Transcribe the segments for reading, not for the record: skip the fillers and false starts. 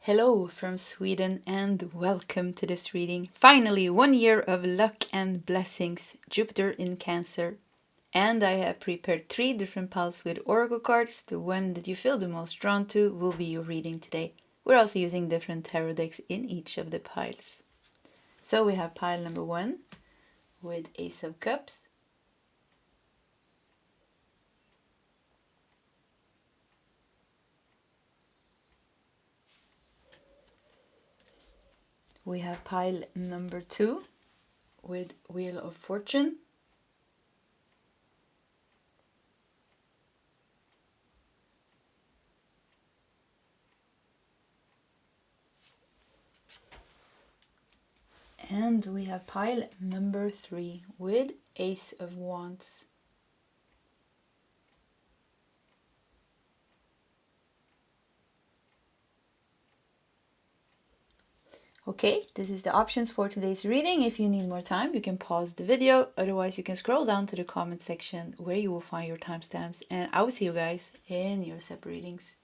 Hello from Sweden and welcome to this reading. Finally, 1 year of luck and blessings, Jupiter in Cancer. And I have prepared 3 different piles with oracle cards. The one that you feel the most drawn to will be your reading today. We're also using different tarot decks in each of the piles. So we have pile number 1 with Ace of Cups. We have pile number 2 with Wheel of Fortune. And we have pile number 3 with Ace of Wands. Okay, this is the options for today's reading. If you need more time, you can pause the video. Otherwise, you can scroll down to the comment section where you will find your timestamps. And I will see you guys in your separate readings.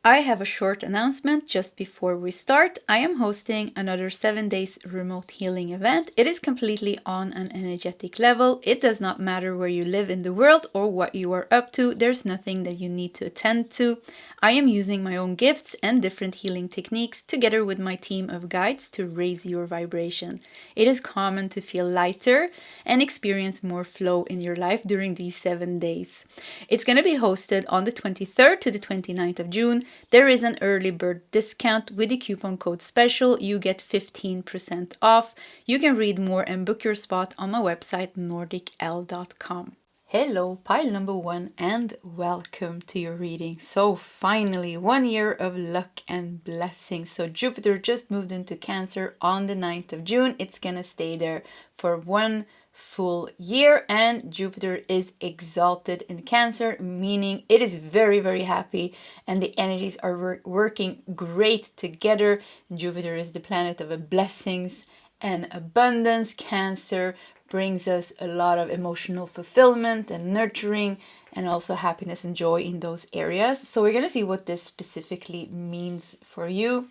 I have a short announcement just before we start. I am hosting another 7 days remote healing event. It is completely on an energetic level. It does not matter where you live in the world or what you are up to. There's nothing that you need to attend to. I am using my own gifts and different healing techniques together with my team of guides to raise your vibration. It is common to feel lighter and experience more flow in your life during these 7 days. It's going to be hosted on the 23rd to the 29th of June. There is an early bird discount with the coupon code SPECIAL. You get 15% off. You can read more and book your spot on my website nordicl.com. Hello, pile number 1 and welcome to your reading. So finally, 1 year of luck and blessings. So Jupiter just moved into Cancer on the 9th of June. It's gonna stay there for 1 full year, and Jupiter is exalted in Cancer, meaning it is very, very happy and the energies are working great together. Jupiter is the planet of blessings and abundance. Cancer brings us a lot of emotional fulfillment and nurturing and also happiness and joy in those areas. So we're going to see what this specifically means for you.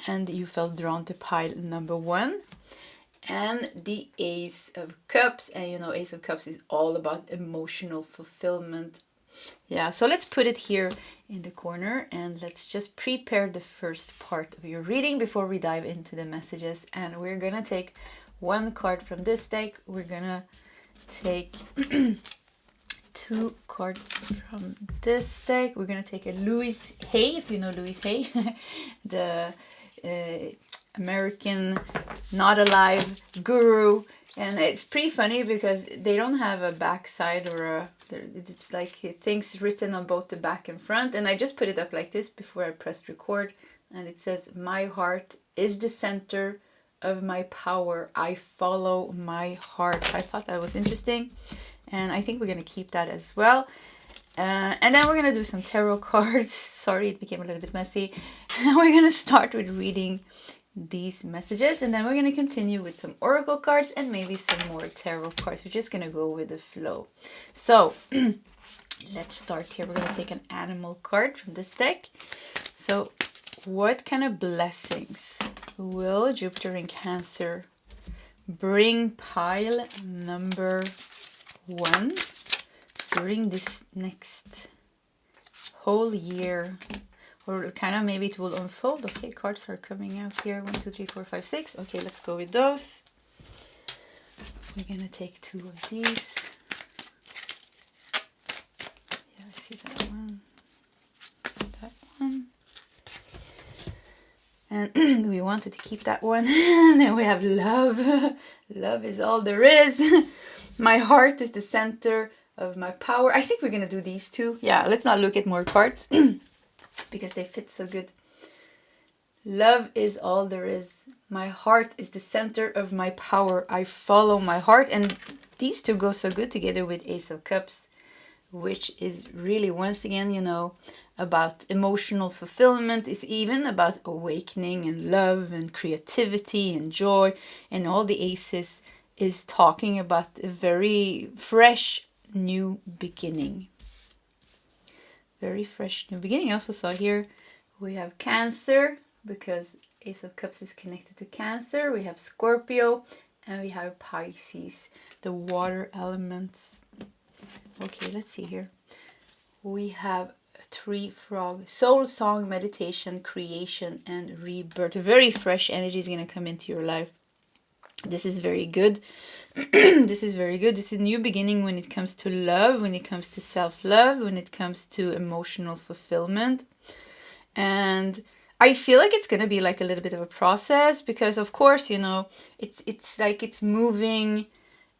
And you felt drawn to pile number 1 and the Ace of Cups. And you know, Ace of Cups is all about emotional fulfillment. Yeah, so let's put it here in the corner and let's just prepare the first part of your reading before we dive into the messages. And we're going to take 1 card from this deck. We're gonna take 2 cards from this deck. We're gonna take a Louis Hay, if you know Louis Hay, the American not alive guru. And it's pretty funny because they don't have a backside or it's like things written on both the back and front. And I just put it up like this before I pressed record. And it says, "My heart is the center of my power. I follow my heart." I thought that was interesting. And I think we're going to keep that as well. And then we're going to do some tarot cards. Sorry, it became a little bit messy. And we're going to start with reading these messages. And then we're going to continue with some oracle cards and maybe some more tarot cards. We're just going to go with the flow. So let's start here. We're going to take an animal card from this deck. So what kind of blessings will Jupiter in Cancer bring pile number 1 during this next whole year? Or kind of maybe it will unfold. Okay, cards are coming out here. 1, 2, 3, 4, 5, 6. Okay, let's go with those. We're going to take 2 of these. Yeah, I see that one. That one. And we wanted to keep that one. And then we have love. Love is all there is. My heart is the center of my power. I think we're going to do these 2. Yeah, let's not look at more cards because they fit so good. Love is all there is. My heart is the center of my power. I follow my heart. And these 2 go so good together with Ace of Cups, which is really, once again, you know, about emotional fulfillment. Is even about awakening and love and creativity and joy. And all the aces is talking about a very fresh new beginning. Very fresh new beginning. I also saw here We have Cancer, because Ace of Cups is connected to Cancer. We have Scorpio, and we have Pisces, the water elements. Okay, let's see here. We have Three Frog, Soul Song, Meditation, Creation, and Rebirth. Very fresh energy is going to come into your life. This is very good. This is very good. This is a new beginning when it comes to love, when it comes to self-love, when it comes to emotional fulfillment. And I feel like it's going to be like a little bit of a process, because of course, you know, it's like it's moving,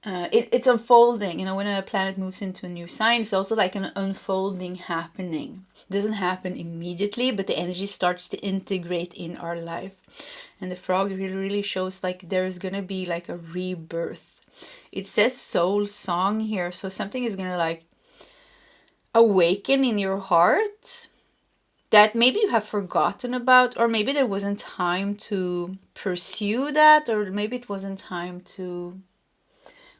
it's unfolding. You know, when a planet moves into a new sign, it's also like an unfolding happening. It doesn't happen immediately, but the energy starts to integrate in our life. And the frog really shows like there's going to be like a rebirth. It says soul song here, so something is going to like awaken in your heart that maybe you have forgotten about, or maybe there wasn't time to pursue that, or maybe it wasn't time to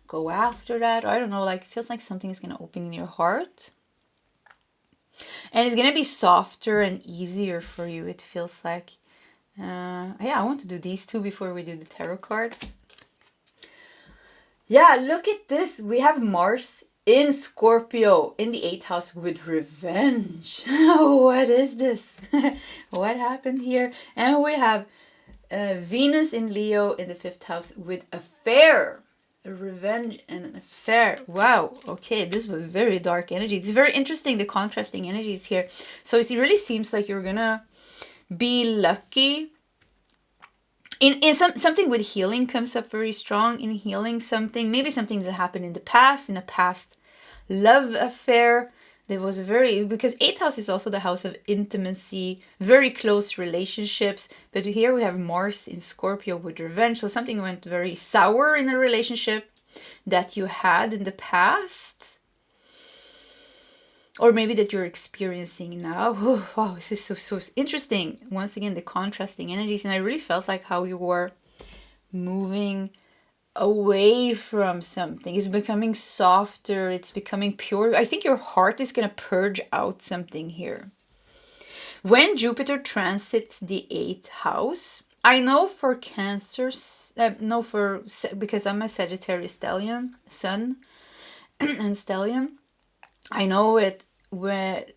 go after that, or I don't know, like it feels like something is going to open in your heart. And it's going to be softer and easier for you, it feels like. Yeah, I want to do these two before we do the tarot cards. Yeah, look at this. We have Mars in Scorpio in the 8th house with revenge. What is this? What happened here? And we have Venus in Leo in the 5th house with affair. Revenge and an affair. Wow. Okay, this was very dark energy. It's very interesting, the contrasting energies here. So it really seems like you're gonna be lucky. In something with healing comes up very strong. In healing something, maybe something that happened in the past, in a past love affair. There was because 8th house is also the house of intimacy, very close relationships. But here we have Mars in Scorpio with revenge. So something went very sour in a relationship that you had in the past. Or maybe that you're experiencing now. Oh, wow, this is so interesting. Once again, the contrasting energies. And I really felt like how you were moving away from something. It's becoming softer. It's becoming pure. I think your heart is going to purge out something here. When Jupiter transits the 8th house, I know for Cancer, because I'm a Sagittarius stellium, Sun and stellium, I know it.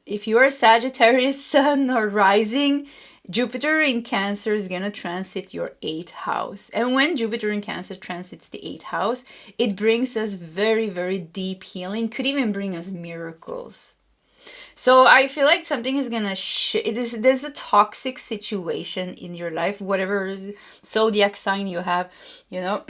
If you're a Sagittarius Sun or rising, Jupiter in Cancer is going to transit your 8th house. And when Jupiter in Cancer transits the 8th house, it brings us very, very deep healing. Could even bring us miracles. So I feel like something is going to... There's a toxic situation in your life, whatever zodiac sign you have, you know...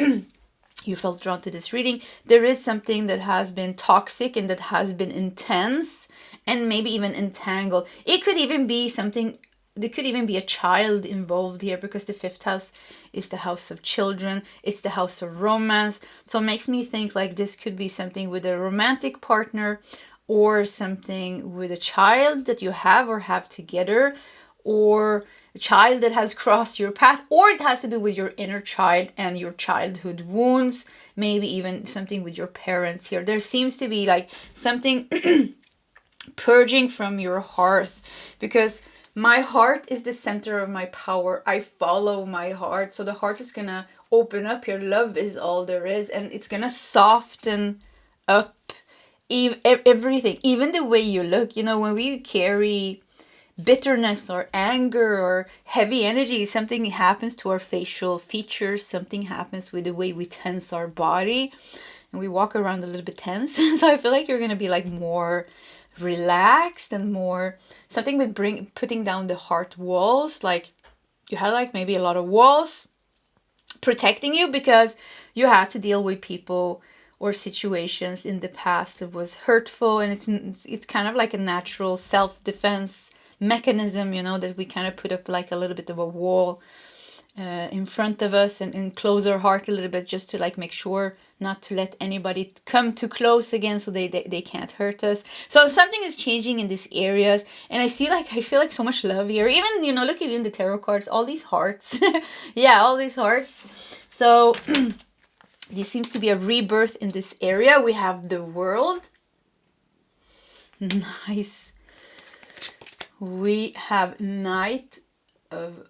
You felt drawn to this reading. There is something that has been toxic and that has been intense and maybe even entangled. It could even be something, there could even be a child involved here, because the 5th house is the house of children. It's the house of romance. So it makes me think like this could be something with a romantic partner, or something with a child that you have or have together, or a child that has crossed your path, or it has to do with your inner child and your childhood wounds, maybe even something with your parents here. There seems to be like something purging from your heart, because my heart is the center of my power. I follow my heart. So the heart is gonna open up here. Love is all there is, and it's gonna soften up everything, even the way you look. You know, when we carry bitterness or anger or heavy energy, something happens to our facial features. Something happens with the way we tense our body, and we walk around a little bit tense. So I feel like you're gonna be like more relaxed and more something with putting down the heart walls. Like you had like maybe a lot of walls protecting you because you had to deal with people or situations in the past that was hurtful, and it's kind of like a natural self-defense mechanism, you know, that we kind of put up like a little bit of a wall in front of us and close our heart a little bit, just to like make sure not to let anybody come too close again, so they can't hurt us. So something is changing in these areas, and I feel like so much love here. Even, you know, look, even the tarot cards, all these hearts. Yeah, all these hearts. So this seems to be a rebirth in this area. We have the World. Nice. We have Knight of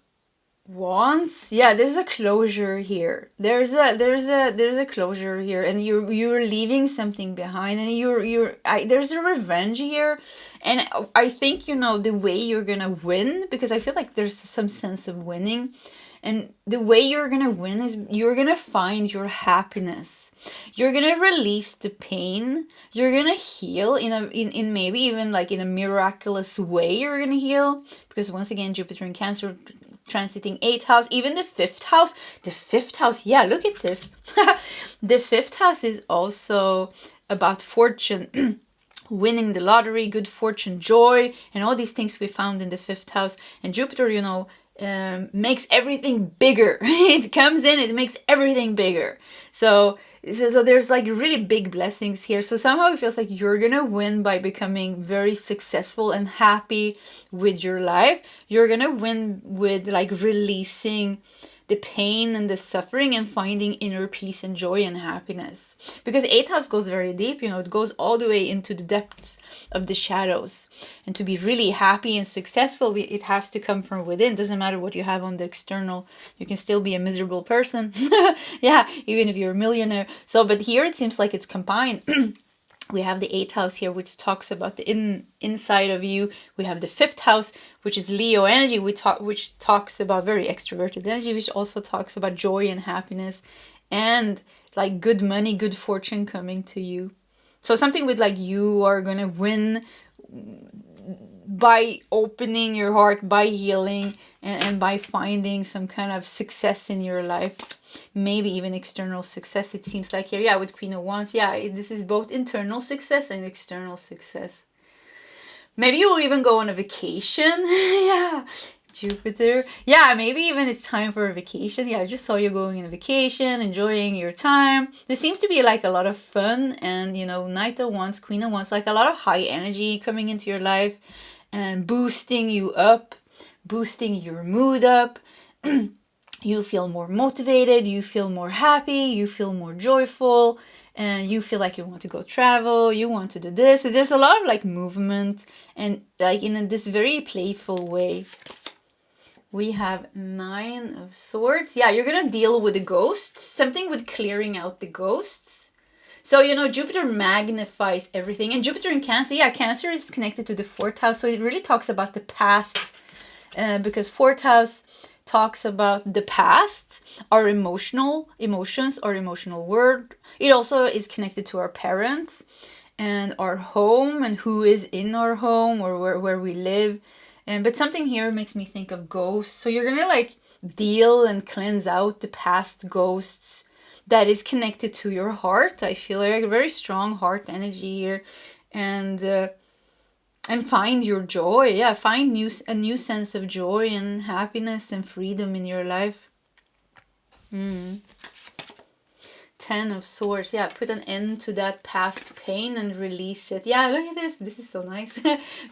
Wands. Yeah, there's a closure here. There's a closure here, and you're leaving something behind, and there's a revenge here, and I think, you know, the way you're gonna win, because I feel like there's some sense of winning, and the way you're gonna win is you're gonna find your happiness. You're gonna release the pain. You're gonna heal in maybe even like in a miraculous way. You're gonna heal, because once again, Jupiter in Cancer transiting 8th house, even the 5th house. The 5th house, yeah, look at this. The 5th house is also about fortune. Winning the lottery, good fortune, joy, and all these things we found in the 5th house. And Jupiter, you know, makes everything bigger. It comes in, it makes everything bigger. So there's like really big blessings here. So somehow it feels like you're gonna win by becoming very successful and happy with your life. You're gonna win with like releasing the pain and the suffering and finding inner peace and joy and happiness. Because 8th house goes very deep, you know, it goes all the way into the depths of the shadows. And to be really happy and successful, it has to come from within. Doesn't matter what you have on the external, you can still be a miserable person. Yeah, even if you're a millionaire. So, but here it seems like it's combined. We have the 8th house here, which talks about the inside of you. We have the 5th house, which is Leo energy, which talks about very extroverted energy, which also talks about joy and happiness and like good money, good fortune coming to you. So something with like you are going to win by opening your heart, by healing, and by finding some kind of success in your life. Maybe even external success, it seems like here. Yeah, with Queen of Wands. Yeah, this is both internal success and external success. Maybe you'll even go on a vacation. Yeah, Jupiter. Yeah, maybe even it's time for a vacation. Yeah, I just saw you going on a vacation, enjoying your time. There seems to be like a lot of fun and, you know, Knight of Wands, Queen of Wands, like a lot of high energy coming into your life and boosting you up, boosting your mood up. You feel more motivated, you feel more happy, you feel more joyful, and you feel like you want to go travel, you want to do this. There's a lot of like movement and like in this very playful way. We have 9 of Swords. Yeah, you're gonna deal with the ghosts, something with clearing out the ghosts. So, you know, Jupiter magnifies everything. And Jupiter in Cancer, yeah, Cancer is connected to the 4th house. So it really talks about the past, because 4th house talks about the past, our emotions, our emotional world. It also is connected to our parents and our home and who is in our home or where we live. But something here makes me think of ghosts. So you're gonna like deal and cleanse out the past ghosts that is connected to your heart. I feel like a very strong heart energy here, and find your joy. Yeah, find a new sense of joy and happiness and freedom in your life. 10 of Swords. Yeah, put an end to that past pain and release it. Yeah, look at this. This is so nice.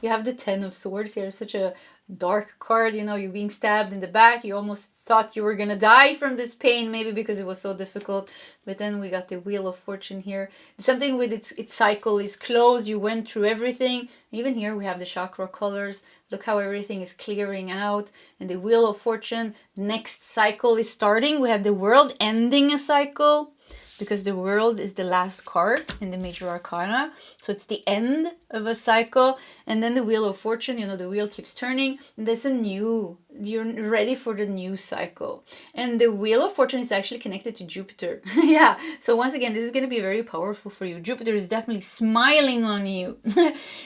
You have the 10 of Swords here. Such a dark card. You know, you're being stabbed in the back. You almost thought you were gonna die from this pain, maybe because it was so difficult. But then we got the Wheel of Fortune here. Something with its cycle is closed. You went through everything. Even here we have the chakra colors. Look how everything is clearing out. And the Wheel of Fortune, next cycle is starting. We have the World ending a cycle, because the World is the last card in the major arcana. So it's the end of a cycle. And then the Wheel of Fortune, you know, the wheel keeps turning. And there's you're ready for the new cycle. And the Wheel of Fortune is actually connected to Jupiter. Yeah. So once again, this is going to be very powerful for you. Jupiter is definitely smiling on you,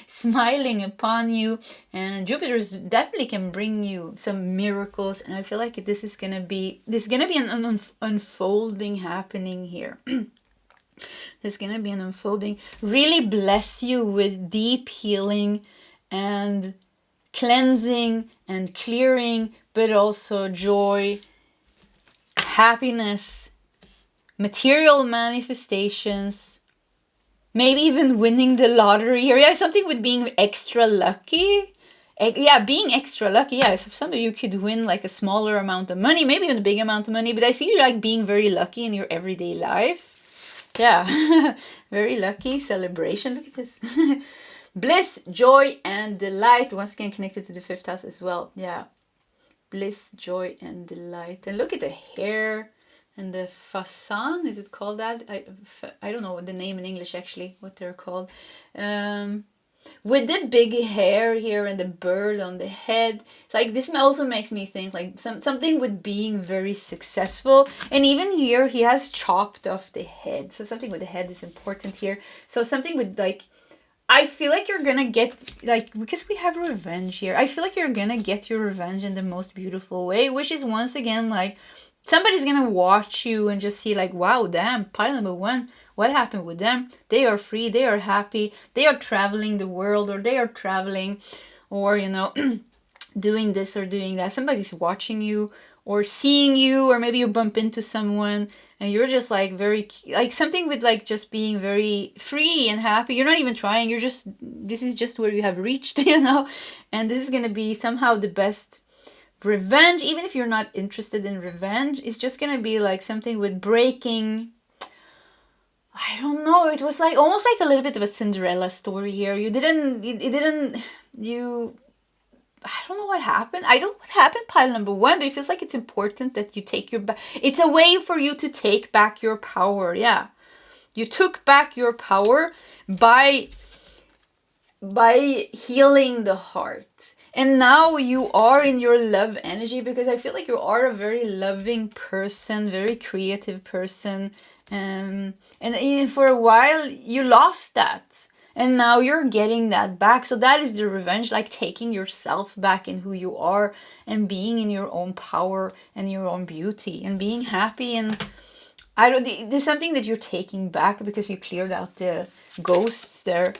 smiling upon you. And Jupiter definitely can bring you some miracles. And I feel like this is going to be an unfolding happening here. There's going to be an unfolding. Really bless you with deep healing and cleansing and clearing, but also joy, happiness, material manifestations, maybe even winning the lottery here. Yeah, something with being extra lucky. Yeah, being extra lucky. Yeah, so some of you could win like a smaller amount of money, maybe even a big amount of money, but I see you like being very lucky in your everyday life. Yeah, very lucky celebration. Look at this. Bliss, joy, and delight. Once again, connected to the 5th house as well. Yeah. Bliss, joy, and delight. And look at the hair and the fasan. Is it called that? I don't know what the name in English actually, what they're called. With the big hair here and the bird on the head. It's like, this also makes me think like something with being very successful. And even here, he has chopped off the head. So something with the head is important here. So something with like, I feel like you're gonna get, like, because we have revenge here, I feel like you're gonna get your revenge in the most beautiful way, which is once again like, somebody's gonna watch you and just see like, wow, damn, pile number 1, what happened with them? They are free, they are happy, they are traveling the world, or they are traveling, or, you know, doing this or doing that. Somebody's watching you or seeing you, or maybe you bump into someone and you're just like very, like something with like just being very free and happy. You're not even trying, you're just, this is just where you have reached, you know, and this is gonna be somehow the best revenge. Even if you're not interested in revenge, it's just gonna be like something with breaking, I don't know, it was like almost like a little bit of a Cinderella story here. You didn't, you, I don't know what happened. I don't know what happened, pile number 1, but it feels like it's important that you take your back. It's a way for you to take back your power. Yeah. You took back your power by healing the heart. And now you are in your love energy, because I feel like you are a very loving person, very creative person. And for a while you lost that. And now you're getting that back. So that is the revenge, like taking yourself back in who you are and being in your own power and your own beauty and being happy. And I don't, there's something that you're taking back because you cleared out the ghosts there.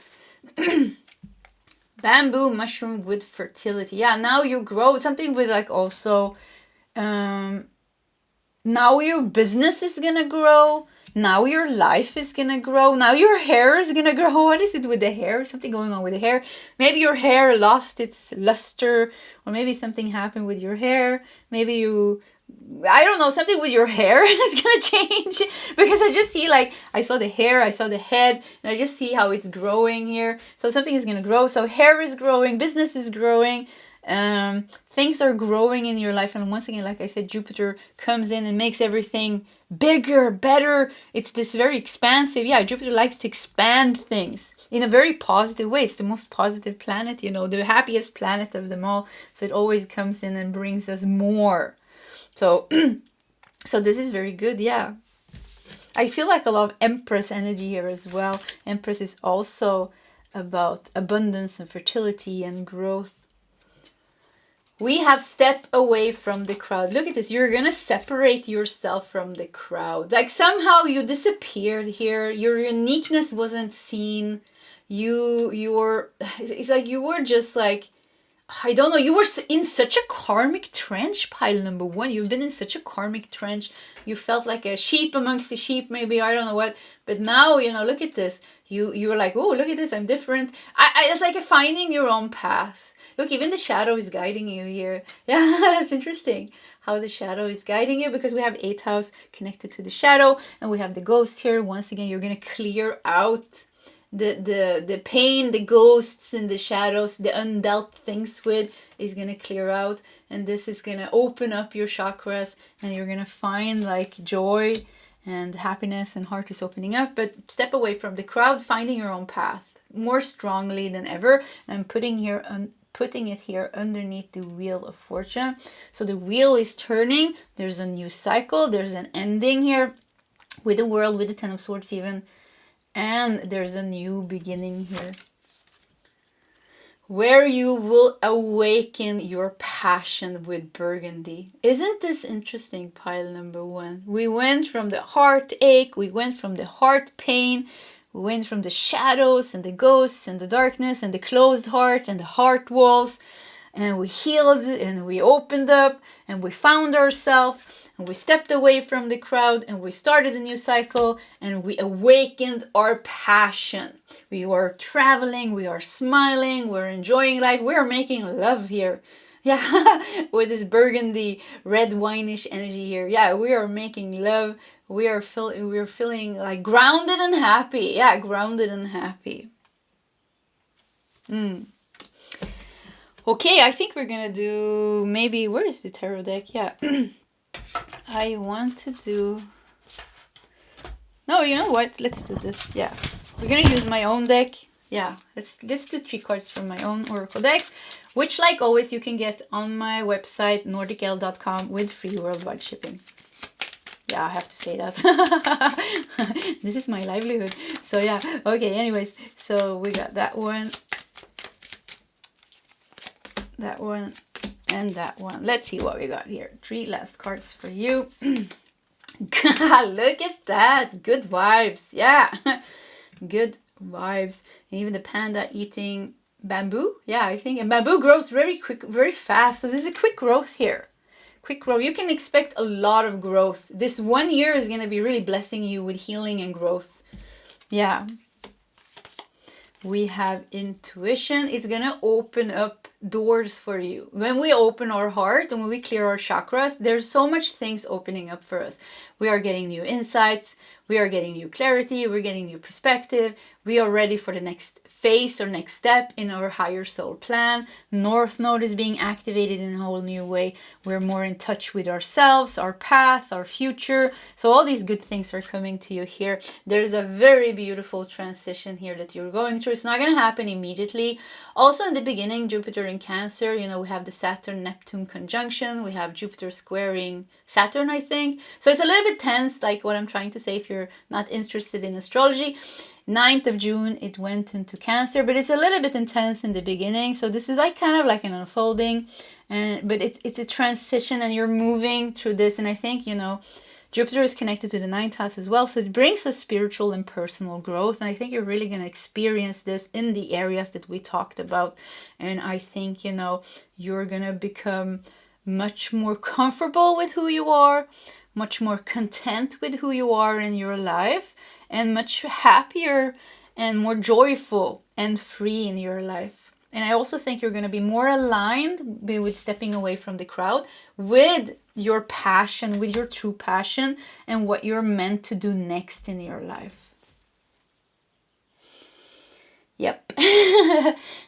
Bamboo, mushroom, wood, fertility. Yeah, now you grow something with like also, now your business is gonna grow. Now your life is gonna grow. Now your hair is gonna grow. What is it with the hair? Something going on with the hair. Maybe your hair lost its luster, or maybe something happened with your hair. Maybe you, I don't know, something with your hair is gonna change, because I just see like, I saw the hair, I saw the head, and I just see how it's growing here. So something is gonna grow. So hair is growing, business is growing, things are growing in your life. And once again, like I said, Jupiter comes in and makes everything bigger, better. It's this very expansive, yeah, Jupiter likes to expand things in a very positive way. It's the most positive planet, you know, the happiest planet of them all. So it always comes in and brings us more. So so this is very good. Yeah, I feel like a lot of Empress energy here as well. Empress is also about abundance and fertility and growth. We have stepped away from the crowd. Look at this. You're going to separate yourself from the crowd. Like somehow you disappeared here. Your uniqueness wasn't seen. It's like you were just like, I don't know. You were in such a karmic trench, pile number 1. You've been in such a karmic trench. You felt like a sheep amongst the sheep, maybe. I don't know what. But now, you know, look at this. You were like, oh, look at this. I'm different. It's like finding your own path. Look, even the shadow is guiding you here. Yeah, that's interesting how the shadow is guiding you, because we have 8th house connected to the shadow, and we have the ghost here. Once again, you're going to clear out the pain, the ghosts and the shadows, the undealt things with is going to clear out. And this is going to open up your chakras, and you're going to find like joy and happiness, and heart is opening up. But step away from the crowd, finding your own path more strongly than ever. And I'm putting it here underneath the Wheel of Fortune. So the wheel is turning. There's a new cycle. There's an ending here with the World, with the 10 of Swords even. And there's a new beginning here, where you will awaken your passion with Burgundy. Isn't this interesting, pile number 1? We went from the heartache. We went from the heart pain. We went from the shadows and the ghosts and the darkness and the closed heart and the heart walls, and we healed and we opened up and we found ourselves, and we stepped away from the crowd, and we started a new cycle, and we awakened our passion. We are traveling, we are smiling, we're enjoying life, we're making love here. Yeah, with this burgundy, red wineish energy here. Yeah, we are making love. We're feeling like grounded and happy. Yeah, grounded and happy. Okay, I think we're gonna do maybe, where is the tarot deck? Yeah. I want to do, no, you know what? Let's do this. Yeah. We're gonna use my own deck. Yeah, let's do 3 cards from my own oracle decks, which, like always, you can get on my website, nordicl.com, with free worldwide shipping. Yeah, I have to say that. This is my livelihood. So yeah, okay, anyways. So we got that one, and that one. Let's see what we got here. 3 last cards for you. Look at that. Good vibes. Yeah. Good vibes. And even the panda eating bamboo. Yeah, I think. And bamboo grows very quick, very fast. So there's a quick growth here. Quick growth. You can expect a lot of growth. This 1 year is going to be really blessing you with healing and growth. Yeah. We have intuition. It's going to open up doors for you. When we open our heart and when we clear our chakras, there's so much things opening up for us. We are getting new insights. We are getting new clarity. We're getting new perspective. We are ready for the next phase or next step in our higher soul plan. North Node is being activated in a whole new way. We're more in touch with ourselves, our path, our future. So all these good things are coming to you here. There's a very beautiful transition here that you're going through. It's not going to happen immediately. Also in the beginning, Jupiter in Cancer, you know, we have the Saturn-Neptune conjunction. We have Jupiter squaring Saturn, I think. So it's a little bit tense, like what I'm trying to say if you're not interested in astrology. 9th of June, it went into Cancer, but it's a little bit intense in the beginning. So this is like kind of like an unfolding, but it's a transition and you're moving through this. And I think, you know, Jupiter is connected to the 9th house as well. So it brings us spiritual and personal growth. And I think you're really going to experience this in the areas that we talked about. And I think, you know, you're going to become much more comfortable with who you are, much more content with who you are in your life, and much happier and more joyful and free in your life. And I also think you're going to be more aligned with stepping away from the crowd, with your passion, with your true passion, and what you're meant to do next in your life. Yep.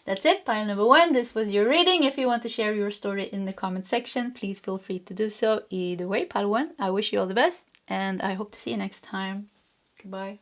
That's it, pile number 1. This was your reading. If you want to share your story in the comment section, please feel free to do so. Either way, pile 1, I wish you all the best, and I hope to see you next time. Goodbye.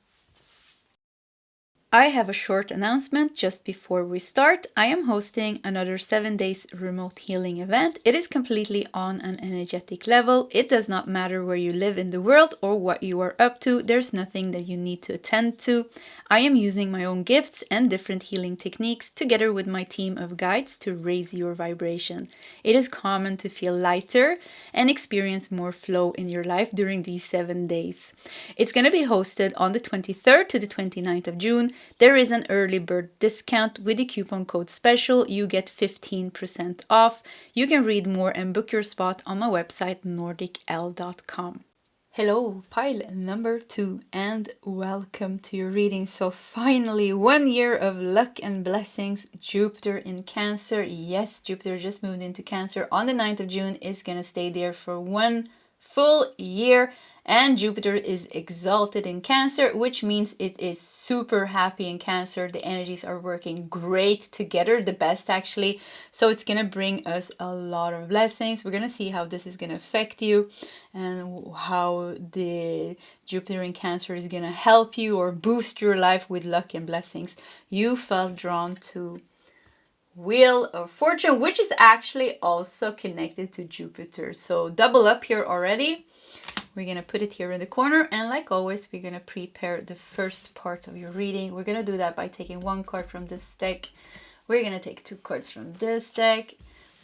I have a short announcement just before we start. I am hosting another 7 days remote healing event. It is completely on an energetic level. It does not matter where you live in the world or what you are up to. There's nothing that you need to attend to. I am using my own gifts and different healing techniques together with my team of guides to raise your vibration. It is common to feel lighter and experience more flow in your life during these 7 days. It's going to be hosted on the 23rd to the 29th of June. There is an early bird discount. With the coupon code SPECIAL, you get 15% off. You can read more and book your spot on my website, nordicl.com. Hello, pile number 2, and welcome to your reading. So finally, 1 year of luck and blessings. Jupiter in Cancer. Yes, Jupiter just moved into Cancer on the 9th of June. Is going to stay there for 1 full year. And Jupiter is exalted in Cancer, which means it is super happy in Cancer. The energies are working great together, the best actually. So it's going to bring us a lot of blessings. We're going to see how this is going to affect you and how the Jupiter in Cancer is going to help you or boost your life with luck and blessings. You felt drawn to Wheel of Fortune, which is actually also connected to Jupiter. So double up here already. We're going to put it here in the corner, and like always, we're going to prepare the first part of your reading. We're going to do that by taking 1 card from this deck. We're going to take 2 cards from this deck.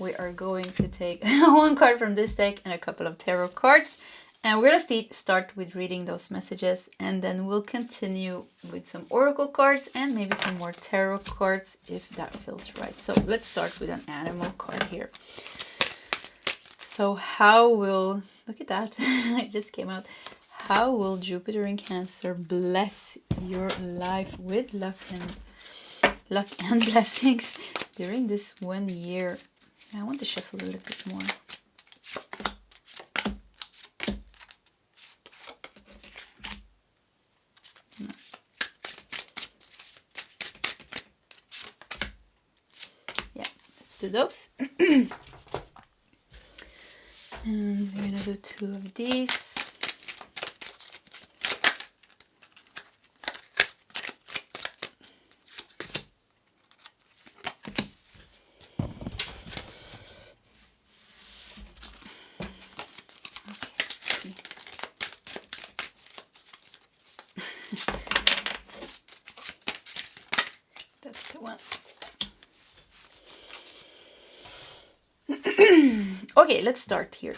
We are going to take 1 card from this deck and a couple of tarot cards. And we're going to start with reading those messages, and then we'll continue with some oracle cards and maybe some more tarot cards if that feels right. So let's start with an animal card here. So how will, look at that, it just came out. How will Jupiter in Cancer bless your life with luck and blessings during this 1 year? I want to shuffle a little bit more. do those. And we're gonna do 2 of these. That's the one. Okay, let's start here.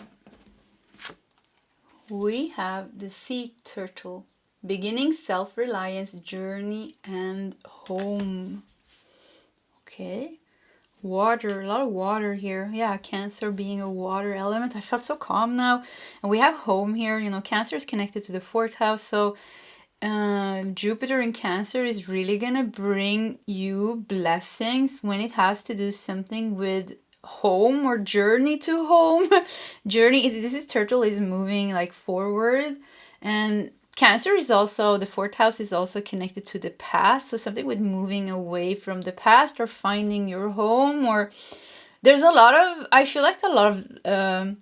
We have the sea turtle, beginning, self-reliance, journey, and home. Okay, water, a lot of water here. Yeah, Cancer being a water element. I felt so calm now. And we have home here. You know, Cancer is connected to the 4th house, so Jupiter in Cancer is really gonna bring you blessings when it has to do something with home or journey to home. Journey is, this is turtle is moving like forward, and Cancer is also, the 4th house is also connected to the past, so something with moving away from the past or finding your home. Or there's a lot of, I feel like a lot of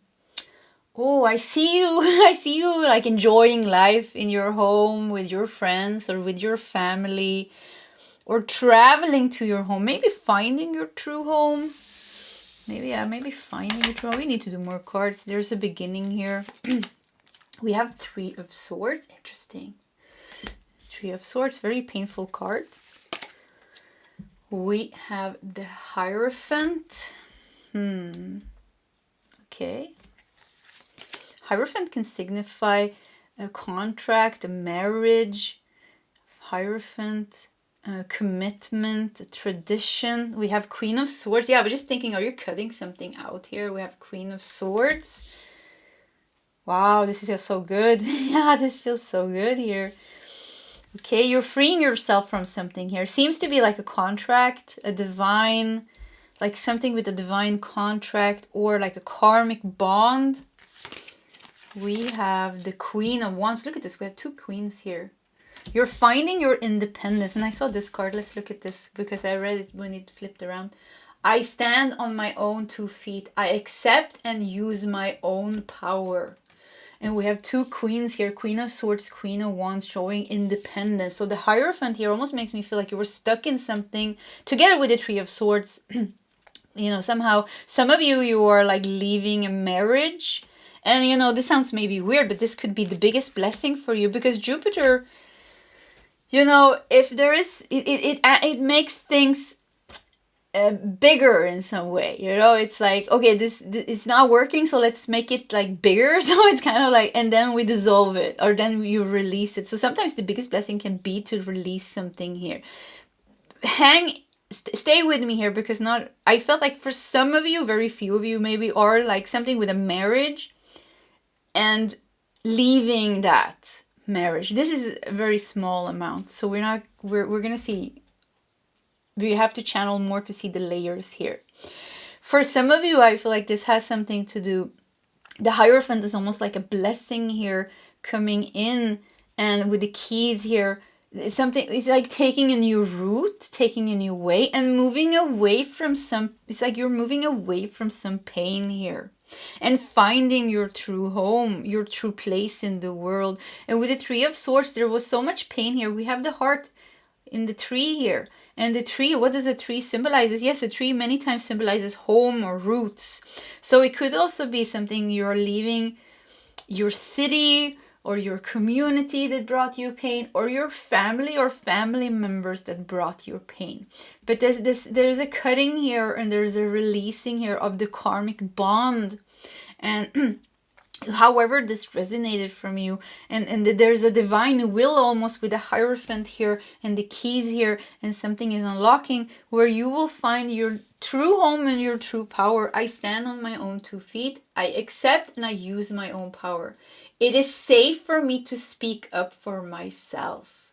oh, I see you. I see you like enjoying life in your home with your friends or with your family, or traveling to your home, maybe finding your true home. Maybe, yeah, maybe finding your true home. We need to do more cards. There's a beginning here. We have 3 of Swords. Interesting. 3 of Swords, very painful card. We have the Hierophant. Okay. Hierophant can signify a contract, a marriage. Hierophant, commitment, a tradition. We have Queen of Swords. Yeah, we're just thinking, are you cutting something out here? We have Queen of Swords. Wow, this feels so good. Yeah, this feels so good here. Okay, you're freeing yourself from something here. Seems to be like a contract, a divine, like something with a divine contract, or like a karmic bond. We have the Queen of Wands. Look at this. We have 2 queens here. You're finding your independence. And I saw this card. Let's look at this because I read it when it flipped around. I stand on my own 2 feet. I accept and use my own power. And we have 2 queens here. Queen of Swords, Queen of Wands, showing independence. So the Hierophant here almost makes me feel like you were stuck in something together with the 3 of Swords. You know, somehow, some of you are like leaving a marriage. And, you know, this sounds maybe weird, but this could be the biggest blessing for you, because Jupiter, you know, if there is, it makes things bigger in some way. You know, it's like, okay, this it's not working, so let's make it like bigger. So it's kind of like, and then we dissolve it, or then you release it. So sometimes the biggest blessing can be to release something here. Stay with me here, because I felt like for some of you, very few of you maybe, are like something with a marriage and leaving that marriage. This is a very small amount, so we're gonna see, we have to channel more to see the layers here. For some of you, I feel like this has something to do, the Hierophant is almost like a blessing here coming in, and with the keys here, it's like taking a new route, taking a new way, and moving away from some, it's like you're moving away from some pain here and finding your true home, your true place in the world. And with the 3 of Swords, there was so much pain here. We have the heart in the tree here. And the tree, what does a tree symbolize? Yes, a tree many times symbolizes home or roots. So it could also be something you're leaving your city or your community that brought you pain, or your family or family members that brought you pain. But there's a cutting here, and there's a releasing here of the karmic bond. And however this resonated from you, and there's a divine will almost with the Hierophant here and the keys here, and something is unlocking where you will find your true home and your true power. I stand on my own 2 feet. I accept and I use my own power. It is safe for me to speak up for myself.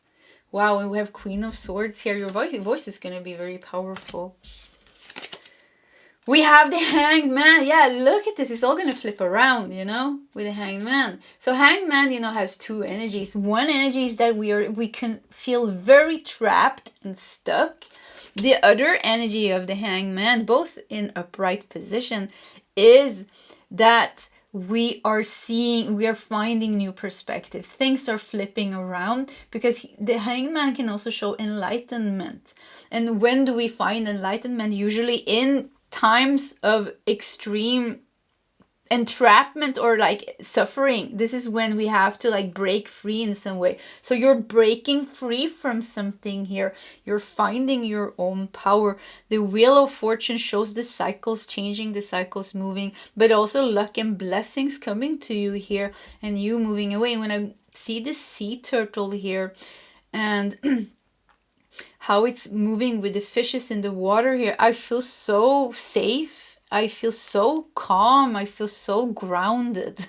Wow, and we have Queen of Swords here. Your voice is going to be very powerful. We have the Hanged Man. Yeah, look at this. It's all going to flip around, you know, with the Hanged Man. So Hanged Man, you know, has 2 energies. One energy is that we can feel very trapped and stuck. The other energy of the Hangman, both in upright position, is that we are finding new perspectives. Things are flipping around, because the Hangman can also show enlightenment. And when do we find enlightenment? Usually in times of extreme entrapment or like suffering. This is when we have to like break free in some way. So you're breaking free from something here. You're finding your own power. The Wheel of Fortune shows the cycles changing, the cycles moving, but also luck and blessings coming to you here, and you moving away. And when I see the sea turtle here and how it's moving with the fishes in the water here, I feel so safe. I feel so calm. I feel so grounded.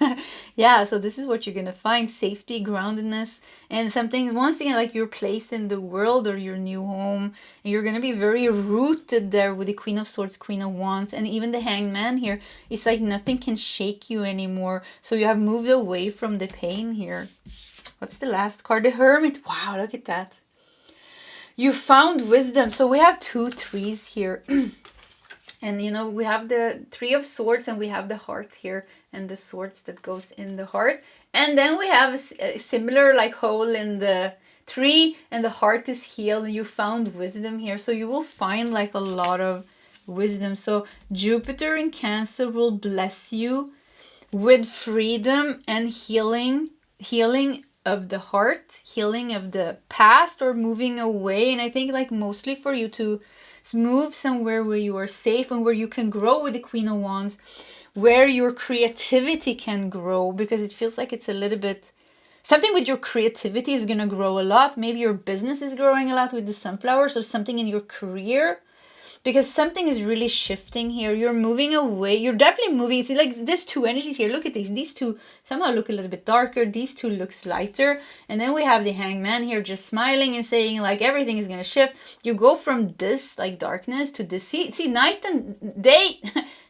Yeah, so this is what you're going to find. Safety, groundedness, and something, once again, like your place in the world or your new home. And you're going to be very rooted there with the Queen of Swords, Queen of Wands, and even the Hangman here. It's like nothing can shake you anymore. So you have moved away from the pain here. What's the last card? The Hermit. Wow, look at that. You found wisdom. So we have 2 trees here. And you know, we have the 3 of Swords, and we have the heart here, and the swords that goes in the heart. And then we have a similar like hole in the tree, and the heart is healed, and you found wisdom here. So you will find like a lot of wisdom. So Jupiter in Cancer will bless you with freedom and healing of the heart, healing of the past, or moving away. And I think like mostly for you to move somewhere where you are safe and where you can grow with the Queen of Wands, where your creativity can grow, because it feels like it's a little bit something with your creativity is going to grow a lot. Maybe your business is growing a lot with the sunflowers, or something in your career, because something is really shifting here. You're moving away. You're definitely moving. See, like there's 2 energies here. Look at these. These 2 somehow look a little bit darker. These 2 looks lighter. And then we have the Hangman here just smiling and saying like everything is going to shift. You go from this like darkness to this. See, night and day.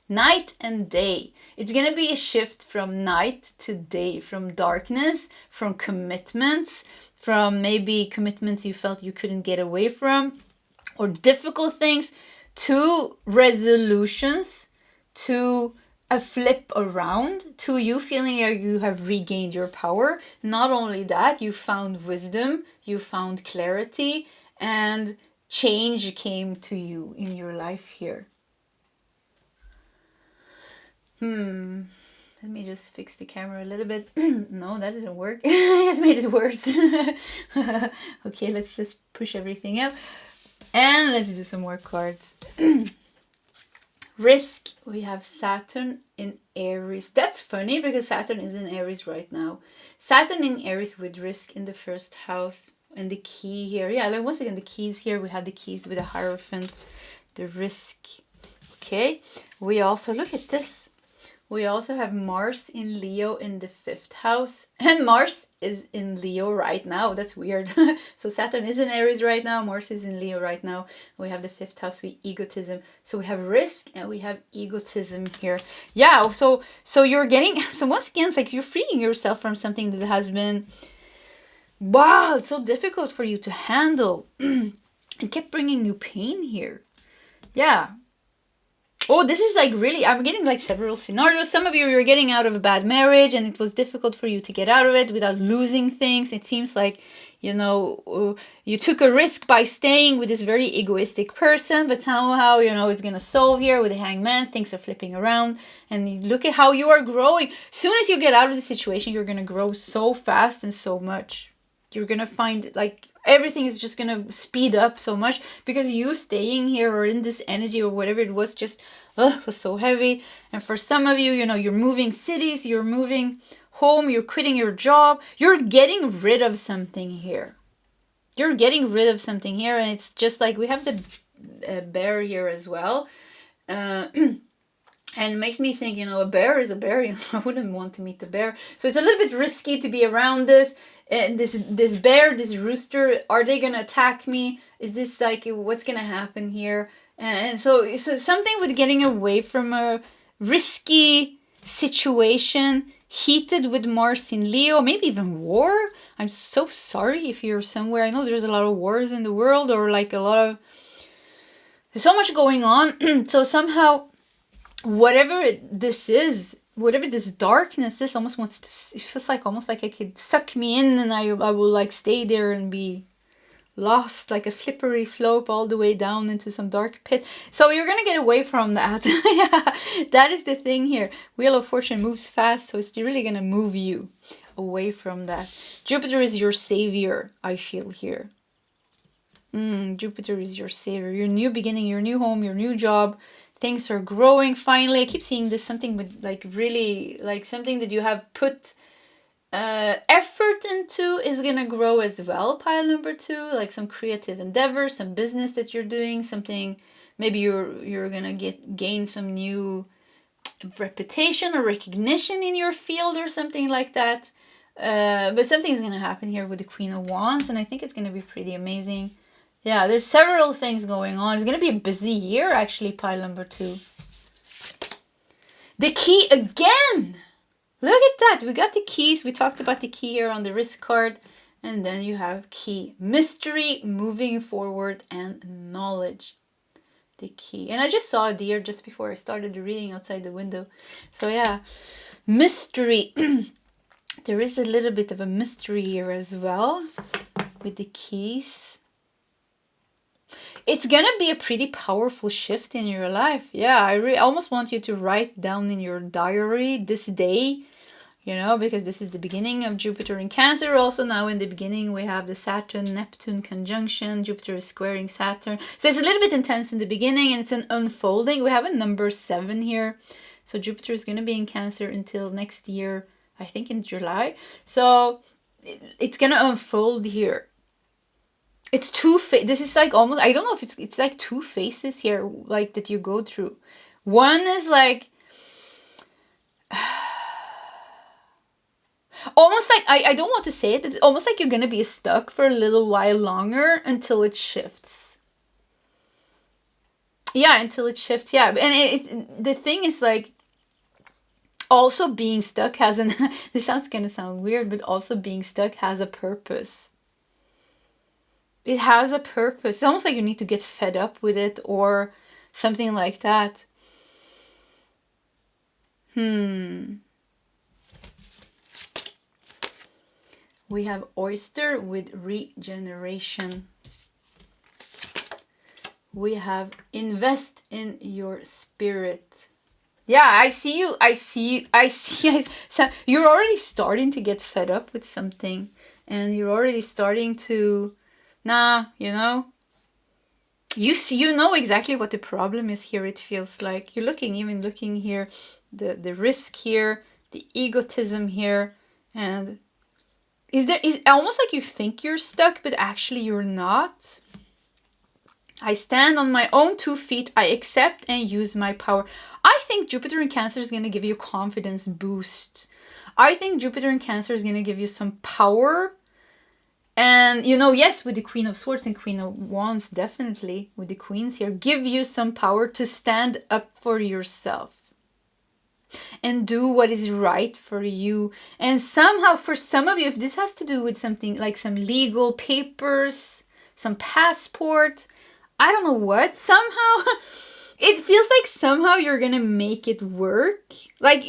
Night and day. It's going to be a shift from night to day, from darkness, from commitments, from maybe commitments you felt you couldn't get away from, or difficult things, to resolutions, to a flip around, to you feeling like you have regained your power. Not only that, you found wisdom, you found clarity, and change came to you in your life here. Let me just fix the camera a little bit. No, that didn't work. I just made it worse. Okay, let's just push everything up. And let's do some more cards. Risk. We have Saturn in Aries. That's funny because Saturn is in Aries right now. Saturn in Aries with risk in the 1st house. And the key here. Yeah, like once again, the keys here. We had the keys with the Hierophant. The risk. Okay. We also, look at this. We also have Mars in Leo in the 5th house. And Mars is in Leo right now. That's weird. So Saturn is in Aries right now. Mars is in Leo right now. We have the 5th house with egotism. So we have risk and we have egotism here. Yeah, so you're getting... So once again, it's like you're freeing yourself from something that has been... Wow, it's so difficult for you to handle. It kept bringing you pain here. Yeah. Oh, this is like really, I'm getting like several scenarios. Some of you are getting out of a bad marriage and it was difficult for you to get out of it without losing things. It seems like, you know, you took a risk by staying with this very egoistic person, but somehow, you know, it's going to solve here with the Hangman. Things are flipping around and look at how you are growing. Soon as you get out of the situation, you're going to grow so fast and so much. You're going to find like everything is just going to speed up so much because you staying here or in this energy or whatever it was just was so heavy. And for some of you, you know, you're moving cities, you're moving home, you're quitting your job, you're getting rid of something here. You're getting rid of something here. And it's just like we have the bear here as well. And it makes me think, you know, a bear is a bear. You know, I wouldn't want to meet the bear. So it's a little bit risky to be around this. This bear, this rooster, are they going to attack me? Is this like, what's going to happen here? And so something with getting away from a risky situation, heated with Mars in Leo, maybe even war. I'm so sorry if you're somewhere. I know there's a lot of wars in the world or like a lot of There's so much going on. So somehow, whatever this is, whatever this darkness is, almost wants to, it feels like almost like it could suck me in, and I will like stay there and be lost like a slippery slope all the way down into some dark pit. So you're gonna get away from that. Yeah, that is the thing here. Wheel of Fortune moves fast, so it's really gonna move you away from that. Jupiter is your savior, I feel here. Jupiter is your savior, your new beginning, your new home, your new job. Things are growing finally. I keep seeing this, something with like really like something that you have put effort into is gonna grow as well. Pile number 2, like some creative endeavor, some business that you're doing, something maybe you're gonna gain some new reputation or recognition in your field or something like that. But something is gonna happen here with the Queen of Wands, and I think it's gonna be pretty amazing. Yeah, there's several things going on. It's gonna be a busy year actually. Pile number 2. The key again. Look at that. We got the keys. We talked about the key here on the wrist card. And then you have key. Mystery, moving forward, and knowledge. The key. And I just saw a deer just before I started the reading outside the window. So yeah, mystery. There is a little bit of a mystery here as well with the keys. It's gonna be a pretty powerful shift in your life. Yeah, I almost want you to write down in your diary this day, you know, because this is the beginning of Jupiter in Cancer. Also now in the beginning we have the Saturn-Neptune conjunction. Jupiter is squaring Saturn. So it's a little bit intense in the beginning, and it's an unfolding. We have a number 7 here. So Jupiter is gonna be in Cancer until next year, I think in July. So it's gonna unfold here. It's this is like almost, I don't know if it's like 2 phases here, like that you go through. One is like almost like, I don't want to say it, it's almost like you're gonna be stuck for a little while longer until it shifts. Yeah, until it shifts. Yeah, and the thing is like, also being stuck has an this sounds gonna sound weird, but also being stuck has a purpose. It has a purpose. It's almost like you need to get fed up with it or something like that. We have Oyster with regeneration. We have invest in your spirit. Yeah, I see you. I see. So you're already starting to get fed up with something, and you're already starting to, you know, you know exactly what the problem is here. It feels like you're looking here, the risk here, the egotism here, and is almost like you think you're stuck, but actually you're not. I stand on my own 2 feet. I accept and use my power. I think Jupiter in Cancer is going to give you a confidence boost. I think Jupiter in Cancer is going to give you some power. And, you know, yes, with the Queen of Swords and Queen of Wands, definitely, with the Queens here, give you some power to stand up for yourself and do what is right for you. And somehow, for some of you, if this has to do with something like some legal papers, some passport, I don't know what, somehow it feels like somehow you're gonna make it work. Like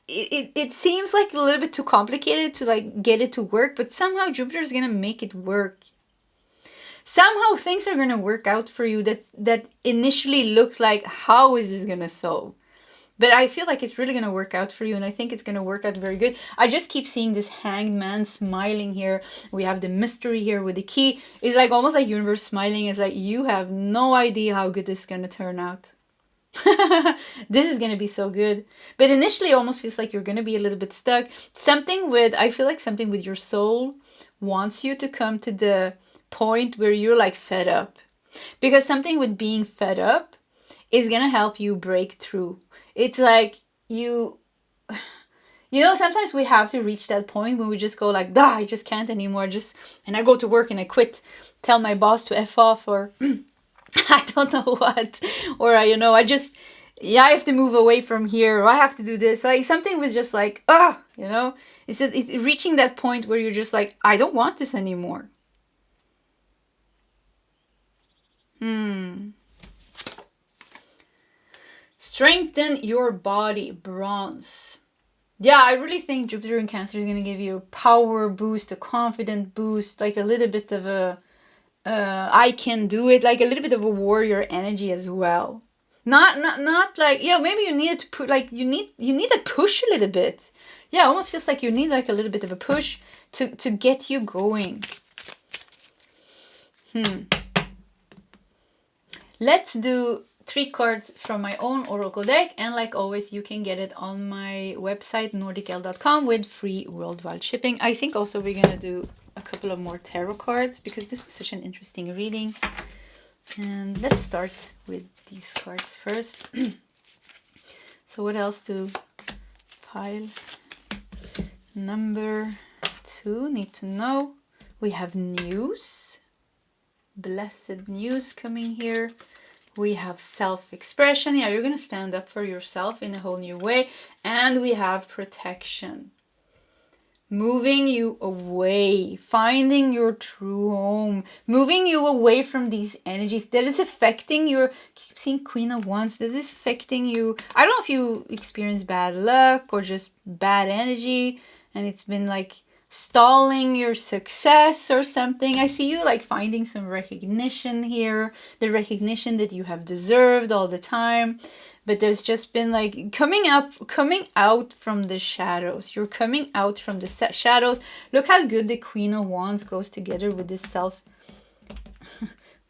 it seems like a little bit too complicated to like get it to work, but somehow Jupiter is gonna make it work. Somehow things are gonna work out for you that initially looked like, how is this gonna solve? But I feel like it's really going to work out for you, and I think it's going to work out very good. I just keep seeing this hanged man smiling here. We have the mystery here with the key. It's like almost like universe smiling. It's like, you have no idea how good this is going to turn out. This is going to be so good. But initially it almost feels like you're going to be a little bit stuck. I feel like something with your soul wants you to come to the point where you're like fed up. Because something with being fed up is going to help you break through. It's like you know, sometimes we have to reach that point when we just go like, I just can't anymore. And I go to work and I quit. Tell my boss to F off, or I don't know what. Or, I have to move away from here, or I have to do this. Like something was just like, you know, it's reaching that point where you're just like, I don't want this anymore. Strengthen your body, Bronze. Yeah, I really think Jupiter in Cancer is going to give you a power boost, a confident boost, like a little bit of a I can do it, like a little bit of a warrior energy as well. Not like, yeah, maybe you need to put, like, you need to push a little bit. Yeah, almost feels like you need like a little bit of a push to get you going. Let's do 3 cards from my own oracle deck, and like always you can get it on my website nordical.com with free worldwide shipping. I think also we're gonna do a couple of more tarot cards because this was such an interesting reading. And let's start with these cards first. So what else do pile number 2 need to know? We have news, blessed news coming here. We have self-expression. Yeah, you're going to stand up for yourself in a whole new way. And we have protection. Moving you away. Finding your true home. Moving you away from these energies. That is affecting your... keep seeing Queen of Wands. That is affecting you. I don't know if you experience bad luck or just bad energy. And it's been like stalling your success or something. I see you like finding some recognition here, the recognition that you have deserved all the time, but there's just been like coming out from the shadows. You're coming out from the shadows. Look how good the Queen of Wands goes together with this self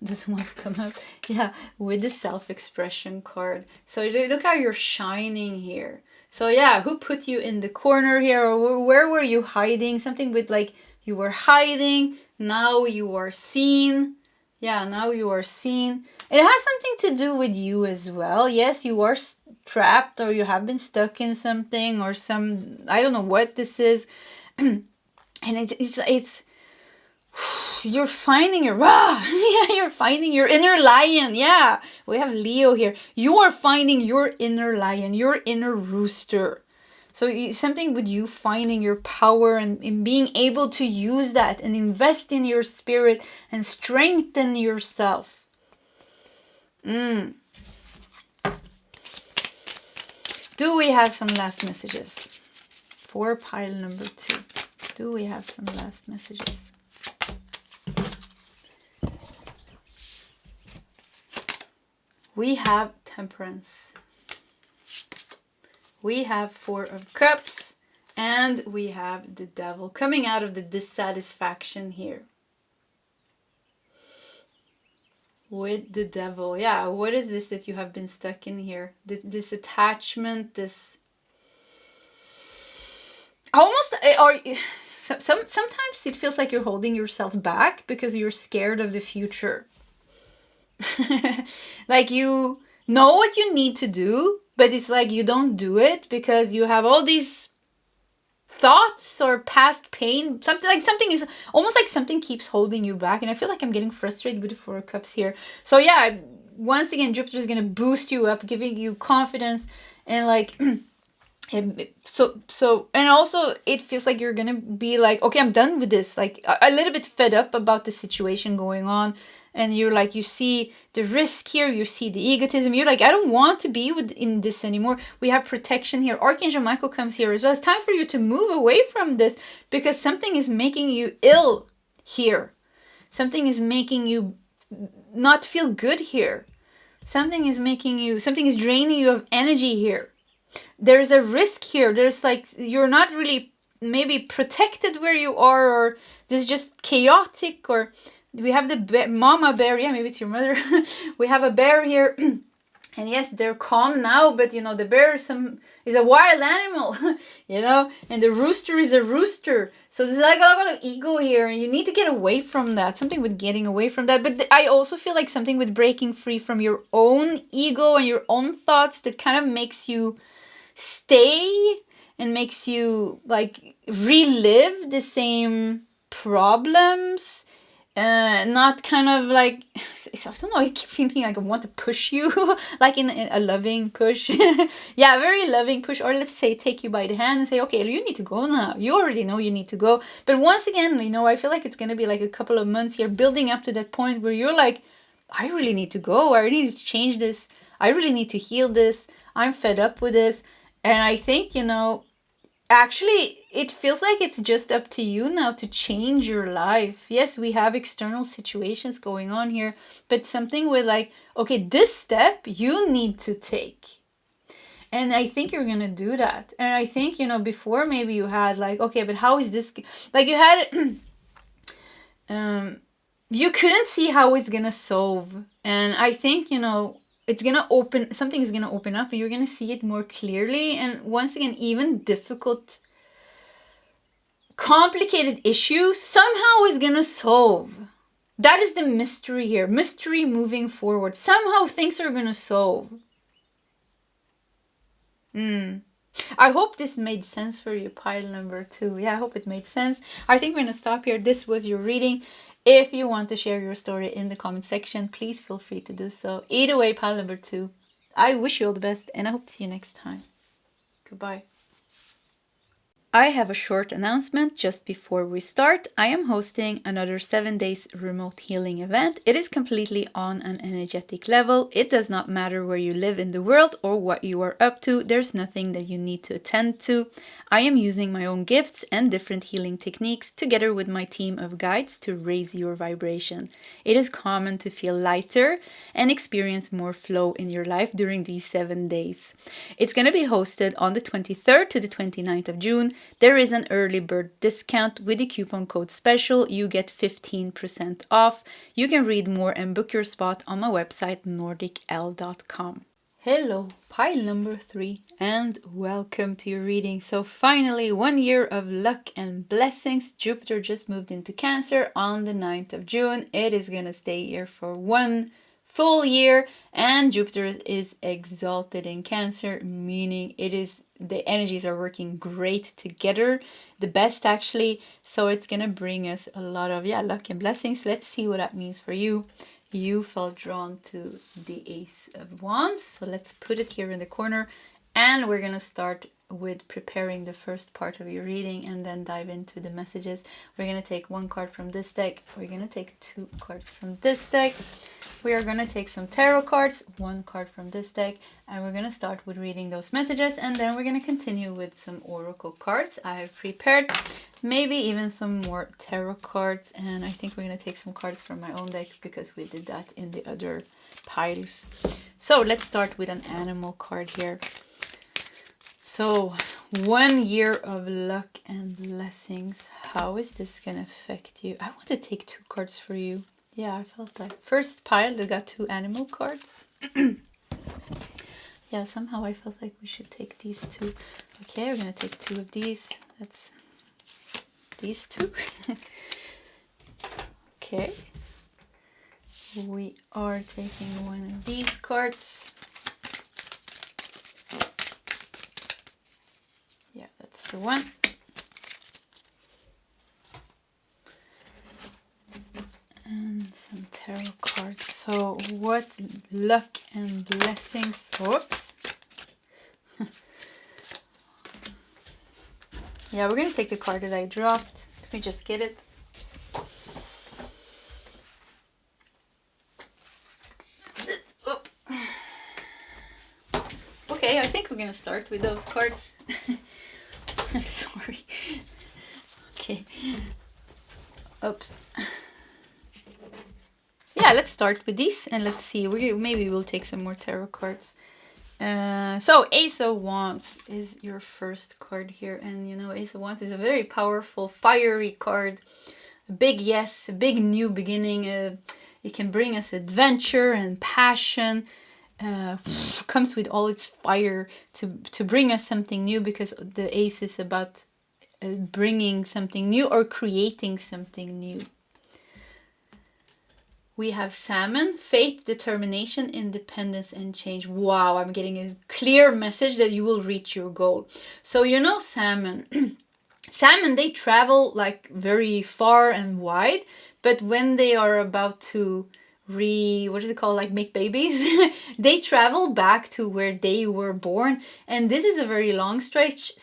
doesn't want to come out. Yeah, with the self-expression card. So look how you're shining here. So yeah, who put you in the corner here? Or where were you hiding? Something with like you were hiding. Now you are seen. Yeah, now you are seen. It has something to do with you as well. Yes, you are trapped or you have been stuck in something or some... I don't know what this is. And it's you're finding your... yeah, you're finding your inner lion. Yeah, we have Leo here. You are finding your inner lion, your inner rooster. So something with you finding your power and being able to use that and invest in your spirit and strengthen yourself. Do we have some last messages? For pile number 2. Do we have some last messages? We have Temperance. We have 4 of Cups. And we have the Devil coming out of the dissatisfaction here. With the Devil. Yeah, what is this that you have been stuck in here? This attachment, this... almost... or sometimes it feels like you're holding yourself back because you're scared of the future. Like you know what you need to do, but it's like you don't do it because you have all these thoughts or past pain. Something is almost like something keeps holding you back. And I feel like I'm getting frustrated with the 4 of Cups here. So yeah, once again, Jupiter is going to boost you up, giving you confidence and like... So and also it feels like you're gonna be like, okay, I'm done with this, like a little bit fed up about the situation going on, and you're like, you see the risk here, you see the egotism, you're like, I don't want to be in this anymore. We have protection here. Archangel Michael comes here as well. It's time for you to move away from this because something is making you ill here. Something is making you not feel good here. Something is draining you of energy here. There's a risk here. There's like, you're not really maybe protected where you are, or this is just chaotic, or we have the mama bear. Yeah, maybe it's your mother. We have a bear here. And yes, they're calm now, but you know, the bear is a wild animal, you know, and the rooster is a rooster. So there's like a lot of ego here, and you need to get away from that. Something with getting away from that. But I also feel like something with breaking free from your own ego and your own thoughts that kind of makes you stay and makes you like relive the same problems. Not kind of like, I don't know, I keep thinking like I want to push you, like in a loving push. Yeah, very loving push. Or let's say take you by the hand and say, okay, you need to go now. You already know you need to go. But once again, you know, I feel like it's going to be like a couple of months here building up to that point where you're like, I really need to go. I really need to change this. I really need to heal this. I'm fed up with this. And I think, you know, actually, it feels like it's just up to you now to change your life. Yes, we have external situations going on here, but something with like, okay, this step you need to take. And I think you're going to do that. And I think, you know, before maybe you had like, okay, but how is this? Like you had, you couldn't see how it's going to solve. And I think, you know, it's going to open, something is going to open up and you're going to see it more clearly. And once again, even difficult, complicated issues somehow is going to solve. That is the mystery here. Mystery moving forward. Somehow things are going to solve. I hope this made sense for you, pile number 2. Yeah, I hope it made sense. I think we're going to stop here. This was your reading. If you want to share your story in the comment section, please feel free to do so. Either way, pile number 2, I wish you all the best and I hope to see you next time. Goodbye. I have a short announcement just before we start. I am hosting another 7 days remote healing event. It is completely on an energetic level. It does not matter where you live in the world or what you are up to. There's nothing that you need to attend to. I am using my own gifts and different healing techniques together with my team of guides to raise your vibration. It is common to feel lighter and experience more flow in your life during these 7 days. It's going to be hosted on the 23rd to the 29th of June. There is an early bird discount with the coupon code SPECIAL. You get 15% off. You can read more and book your spot on my website nordicl.com. Hello, pile number 3, and welcome to your reading. So finally, 1 year of luck and blessings. Jupiter just moved into Cancer on the 9th of June. It is going to stay here for 1 full year, and Jupiter is exalted in Cancer, meaning it is the energies are working great together, the best actually. So it's going to bring us a lot of luck and blessings. Let's see what that means for you. You felt drawn to the Ace of Wands. So let's put it here in the corner. And we're going to start with preparing the first part of your reading and then dive into the messages. We're going to take 1 card from this deck. We're going to take 2 cards from this deck. We are going to take some tarot cards, 1 card from this deck. And we're going to start with reading those messages. And then we're going to continue with some oracle cards I have prepared. Maybe even some more tarot cards. And I think we're going to take some cards from my own deck because we did that in the other piles. So let's start with an animal card here. So 1 year of luck and blessings. How is this going to affect you? I want to take 2 cards for you. Yeah, I felt that. First pile, they got 2 animal cards. Yeah, somehow I felt like we should take these 2. Okay, we're going to take 2 of these. That's these 2. Okay. We are taking 1 of these cards. Yeah, that's the one. And some tarot cards. So what luck and blessings. Whoops. Yeah, we're going to take the card that I dropped. Let me just get it. That's it. Oop. Okay, I think we're going to start with those cards. I'm sorry. Okay. Oops. Yeah, let's start with these and let's see. Maybe we'll take some more tarot cards. So Ace of Wands is your first card here. And you know, Ace of Wands is a very powerful, fiery card. A big yes, a big new beginning. It can bring us adventure and passion. Comes with all its fire to bring us something new, because the ace is about bringing something new or creating something new. We have Salmon, faith, determination, independence, and change. Wow, I'm getting a clear message that you will reach your goal. So you know Salmon. Salmon, they travel like very far and wide, but when they are about to what is it called, like make babies. They travel back to where they were born, and this is a very long stretch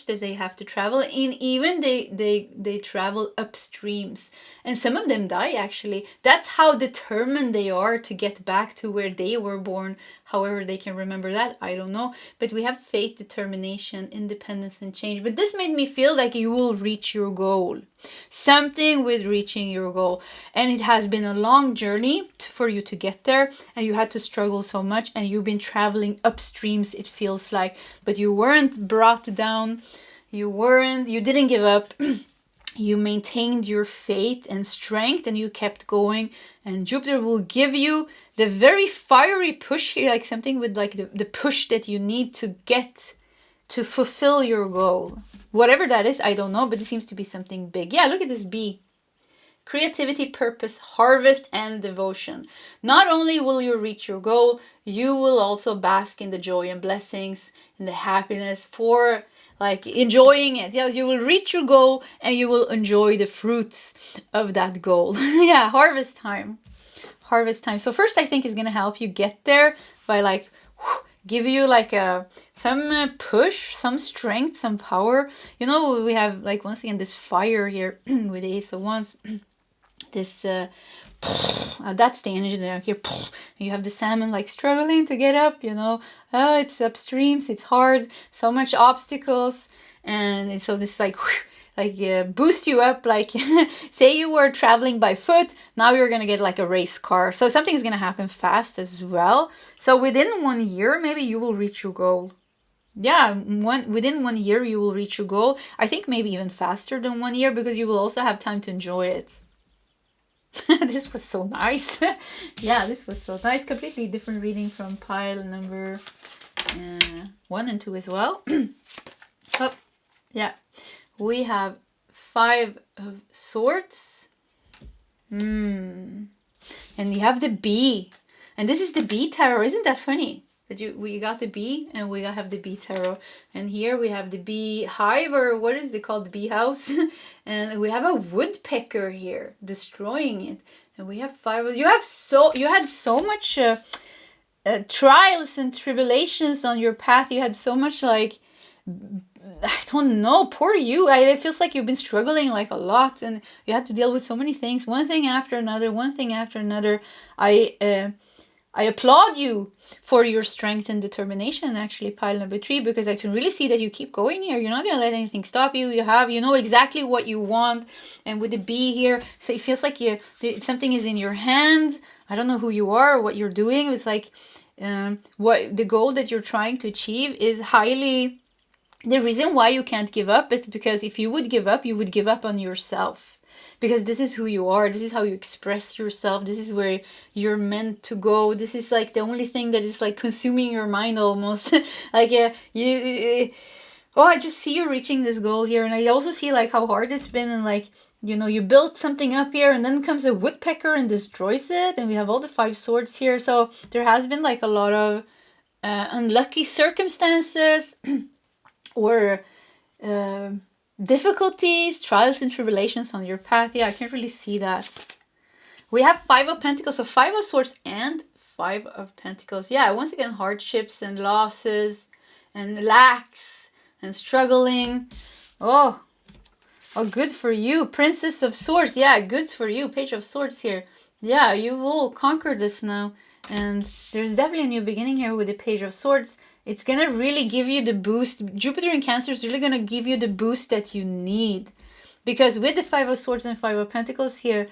that they have to travel in. Even they travel upstreams, and some of them die actually. That's how determined they are to get back to where they were born. However they can remember that, I don't know. But we have faith, determination, independence, and change. But this made me feel like you will reach your goal. Something with reaching your goal. And it has been a long journey for you to get there. And you had to struggle so much. And you've been traveling upstreams, it feels like. But you weren't brought down. You didn't give up. You maintained your faith and strength, and you kept going. And Jupiter will give you the very fiery push here, like something with like the push that you need to get to fulfill your goal. Whatever that is, I don't know, but it seems to be something big. Yeah, look at this bee. Creativity, purpose, harvest, and devotion. Not only will you reach your goal, you will also bask in the joy and blessings and the happiness for like enjoying it. Yeah, you will reach your goal and you will enjoy the fruits of that goal. Yeah, harvest time. Harvest time. So first I think is going to help you get there by like give you like some push, some strength, some power. You know, we have like once again this fire here with the Ace of Wands. This that's the energy down here. You have the salmon like struggling to get up, you know. Oh, it's upstreams, it's hard, so much obstacles, and so this like boost you up. Like say you were traveling by foot, now you're gonna get like a race car. So something is gonna happen fast as well. So within 1 year, maybe you will reach your goal. Yeah, within 1 year you will reach your goal. I think maybe even faster than 1 year, because you will also have time to enjoy it. This was so nice. Yeah, this was so nice. Completely different reading from pile number 1 and 2 as well. Oh, yeah. We have 5 of Swords. And you have the bee. And this is the bee tarot. Isn't that funny? That we got the bee and we have the bee tarot. And here we have the bee hive, or what is it called? The bee house. And we have a woodpecker here destroying it. And we have 5. You had so much trials and tribulations on your path. You had so much like, I don't know, poor you. It feels like you've been struggling like a lot, and you had to deal with so many things, one thing after another, one thing after another. I applaud you for your strength and determination, actually, pile number 3, because I can really see that you keep going here. You're not going to let anything stop you. You know exactly what you want. And with the bee here, so it feels like something is in your hands. I don't know who you are or what you're doing. It's like what the goal that you're trying to achieve is highly... The reason why you can't give up, it's because if you would give up, you would give up on yourself. Because this is who you are. This is how you express yourself. This is where you're meant to go. This is like the only thing that is like consuming your mind almost. Like I just see you reaching this goal here. And I also see like how hard it's been, and like, you know, you built something up here and then comes a woodpecker and destroys it. And we have all the 5 swords here. So there has been like a lot of unlucky circumstances or difficulties, trials and tribulations on your path. Yeah, I can't really see that. We have 5 of Pentacles, so 5 of Swords and 5 of Pentacles. Yeah, once again, hardships and losses and lacks and struggling. Oh, good for you. Princess of Swords. Yeah, good for you. Page of Swords here. Yeah, you will conquer this now. And there's definitely a new beginning here with the Page of Swords. It's going to really give you the boost. Jupiter in Cancer is really going to give you the boost that you need. Because with the 5 of Swords and 5 of Pentacles here,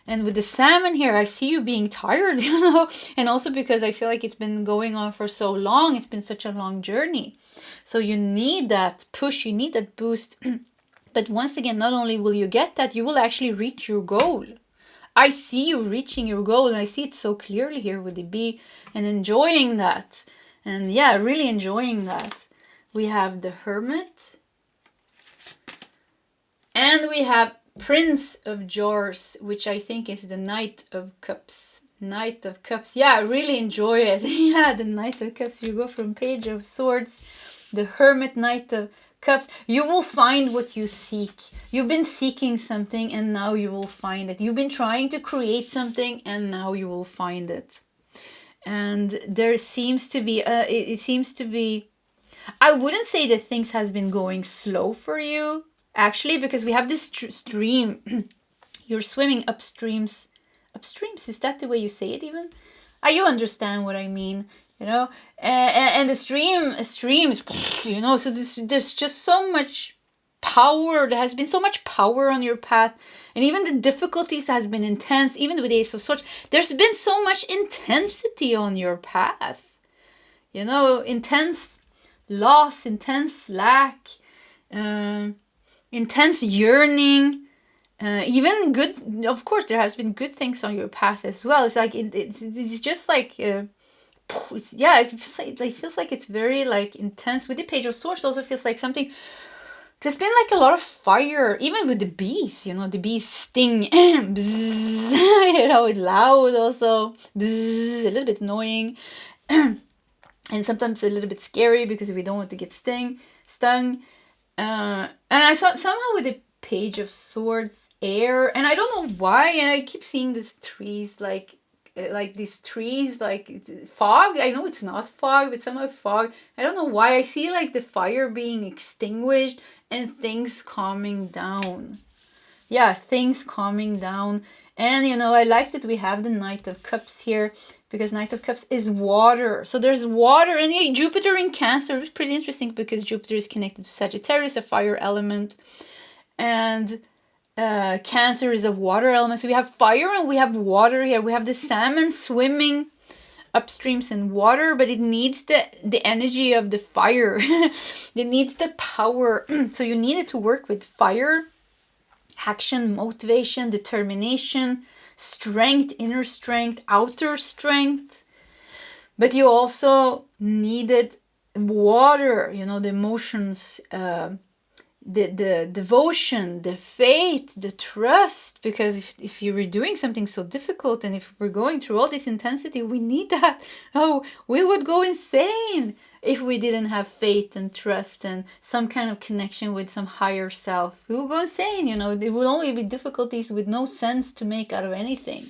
and with the salmon here, I see you being tired, you know. And also because I feel like it's been going on for so long. It's been such a long journey. So you need that push. You need that boost. But once again, not only will you get that, you will actually reach your goal. I see you reaching your goal. And I see it so clearly here with the bee. And enjoying that. And yeah, really enjoying that. We have the Hermit. And we have Prince of Jars, which I think is the Knight of Cups. Knight of Cups. Yeah, I really enjoy it. Yeah, the Knight of Cups. You go from Page of Swords, the Hermit, Knight of Cups, you will find what you seek. You've been seeking something and now you will find it. You've been trying to create something and now you will find it. And there seems to be, it seems to be, I wouldn't say that things has been going slow for you, actually, because we have this stream. You're swimming upstreams. Upstreams, is that the way you say it even? You understand what I mean, you know? And the stream is, you know, so there's just so much power. There has been so much power on your path. And even the difficulties has been intense, even with the Ace of Swords. There's been so much intensity on your path. You know, intense loss, intense lack, intense yearning. Even good, of course, there has been good things on your path as well. It's like, it's just like, it feels like it's very like intense. With the Page of Swords, also feels like something, there's been like a lot of fire, even with the bees, you know, the bees sting, bzz, you know, it's loud also, bzz, a little bit annoying, and sometimes a little bit scary because we don't want to get stung. And I saw somehow with the Page of Swords, air, and I don't know why, and I keep seeing these trees, like these trees, like it's fog. I know it's not fog, but somehow fog. I don't know why. I see like the fire being extinguished and things calming down. Yeah, things calming down. And you know, I like that we have the Knight of Cups here, because Knight of Cups is water. So there's water, and yeah, Jupiter in Cancer is pretty interesting because Jupiter is connected to Sagittarius, a fire element, and Cancer is a water element. So we have fire and we have water here. We have the salmon swimming upstreams in water, but it needs the energy of the fire. It needs the power. So you need it to work with fire, action, motivation, determination, strength, inner strength, outer strength. But you also needed water, you know, the emotions, the devotion, the faith, the trust, because if you were doing something so difficult and if we're going through all this intensity, we need that. Oh, we would go insane if we didn't have faith and trust and some kind of connection with some higher self. We would go insane, you know. It would only be difficulties with no sense to make out of anything.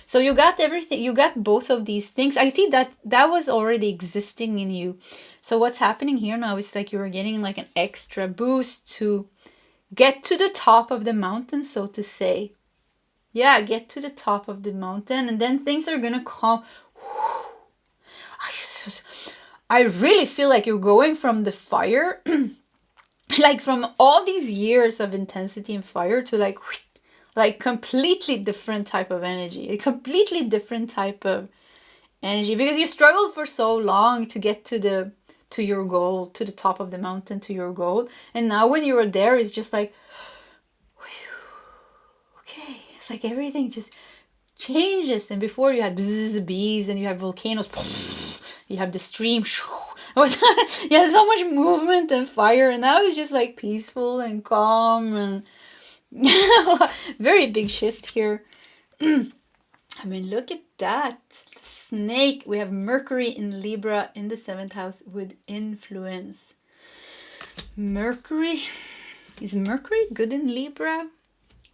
So you got everything, you got both of these things. I see that was already existing in you. So what's happening here now is like you're getting like an extra boost to get to the top of the mountain, so to say. Yeah, get to the top of the mountain, and then things are gonna come. I really feel like you're going from the fire, like from all these years of intensity and fire to like completely different type of energy, a completely different type of energy, because you struggled for so long to get to your goal, to the top of the mountain, to your goal. And now when you are there, it's just like, okay, it's like everything just changes. And before you had bees and you have volcanoes, you have the stream, you had so much movement and fire, and now it's just like peaceful and calm, and very big shift here. I mean, look at that. The snake. We have Mercury in Libra in the 7th house with influence. Mercury. Is Mercury good in Libra?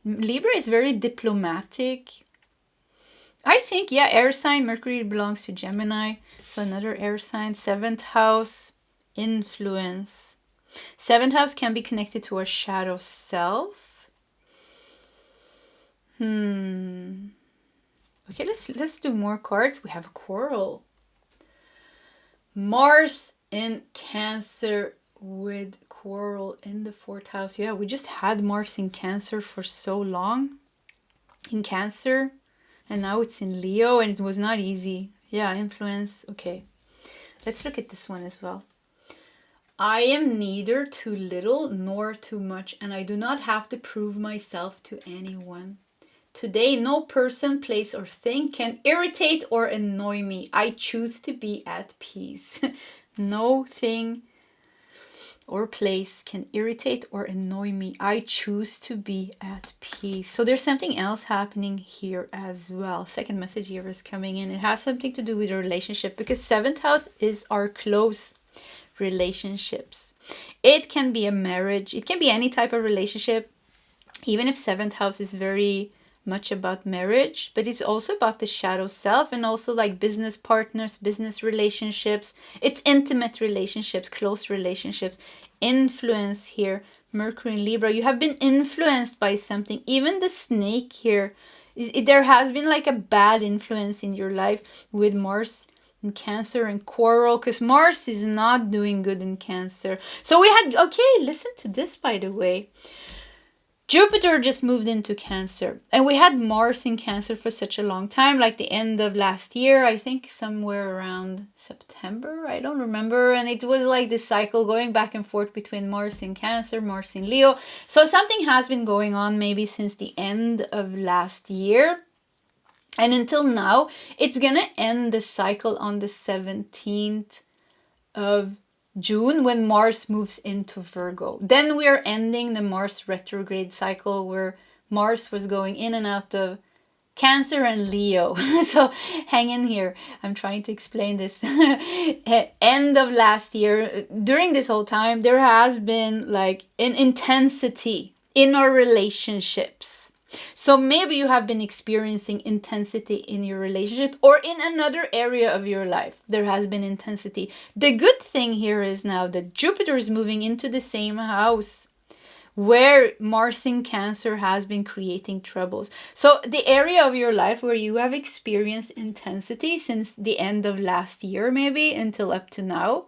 Libra is very diplomatic. I think, yeah, air sign. Mercury belongs to Gemini. So another air sign. 7th house, influence. 7th house can be connected to our shadow self. Okay, let's do more cards. We have a quarrel. Mars in Cancer with quarrel in the 4th house. Yeah, we just had Mars in Cancer for so long. In Cancer. And now it's in Leo, and it was not easy. Yeah, influence. Okay. Let's look at this one as well. I am neither too little nor too much, and I do not have to prove myself to anyone. Today, no person, place, or thing can irritate or annoy me. I choose to be at peace. No thing or place can irritate or annoy me. I choose to be at peace. So there's something else happening here as well. Second message here is coming in. It has something to do with a relationship, because 7th house is our close relationships. It can be a marriage. It can be any type of relationship, even if 7th house is very much about marriage, but it's also about the shadow self, and also like business partners, business relationships. It's intimate relationships, close relationships, influence here. Mercury in Libra, you have been influenced by something. Even the snake here, there has been like a bad influence in your life with Mars in Cancer and quarrel, because Mars is not doing good in Cancer. So we had, okay, listen to this, by the way. Jupiter just moved into Cancer, and we had Mars in Cancer for such a long time, like the end of last year, I think somewhere around September, I don't remember, and it was like this cycle going back and forth between Mars in Cancer, Mars in Leo. So something has been going on maybe since the end of last year, and until now. It's gonna end the cycle on the 17th of June, when Mars moves into Virgo. Then we are ending the Mars retrograde cycle, where Mars was going in and out of Cancer and Leo. So hang in here. I'm trying to explain this. End of last year, during this whole time, there has been like an intensity in our relationships. So maybe you have been experiencing intensity in your relationship, or in another area of your life. There has been intensity. The good thing here is now that Jupiter is moving into the same house where Mars in Cancer has been creating troubles. So the area of your life where you have experienced intensity since the end of last year, maybe until up to now,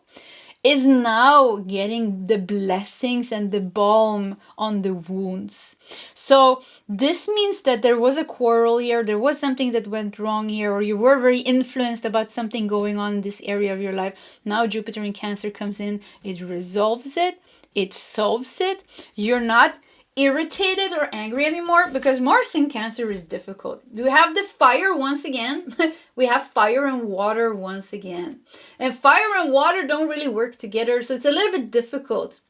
is now getting the blessings and the balm on the wounds. So this means that there was a quarrel here, there was something that went wrong here, or you were very influenced about something going on in this area of your life. Now Jupiter in Cancer comes in, it resolves it, it solves it. You're not irritated or angry anymore, because Mars in Cancer is difficult. We have the fire once again. We have fire and water once again. And fire and water don't really work together, so it's a little bit difficult.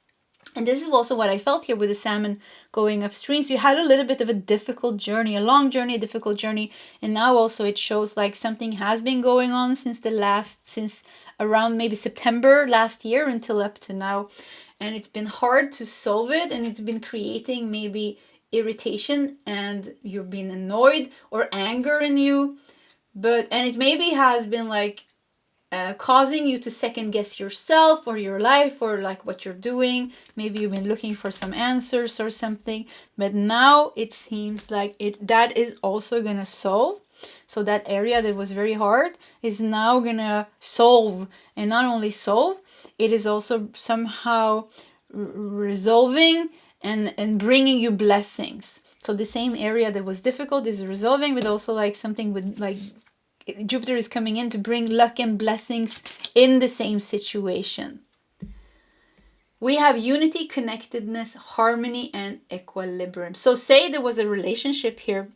And this is also what I felt here with the salmon going upstream. So you had a little bit of a difficult journey, a long journey, a difficult journey. And now also it shows like something has been going on since around maybe September last year until up to now. And it's been hard to solve it, and it's been creating maybe irritation, and you've been annoyed or anger in you. And it maybe has been like causing you to second guess yourself or your life or like what you're doing. Maybe you've been looking for some answers or something. But now it seems like that is also going to solve. So that area that was very hard is now going to solve. And not only solve, it is also somehow resolving and bringing you blessings. So the same area that was difficult is resolving, but also like something with like Jupiter is coming in to bring luck and blessings in the same situation. We have unity, connectedness, harmony, and equilibrium. So say there was a relationship here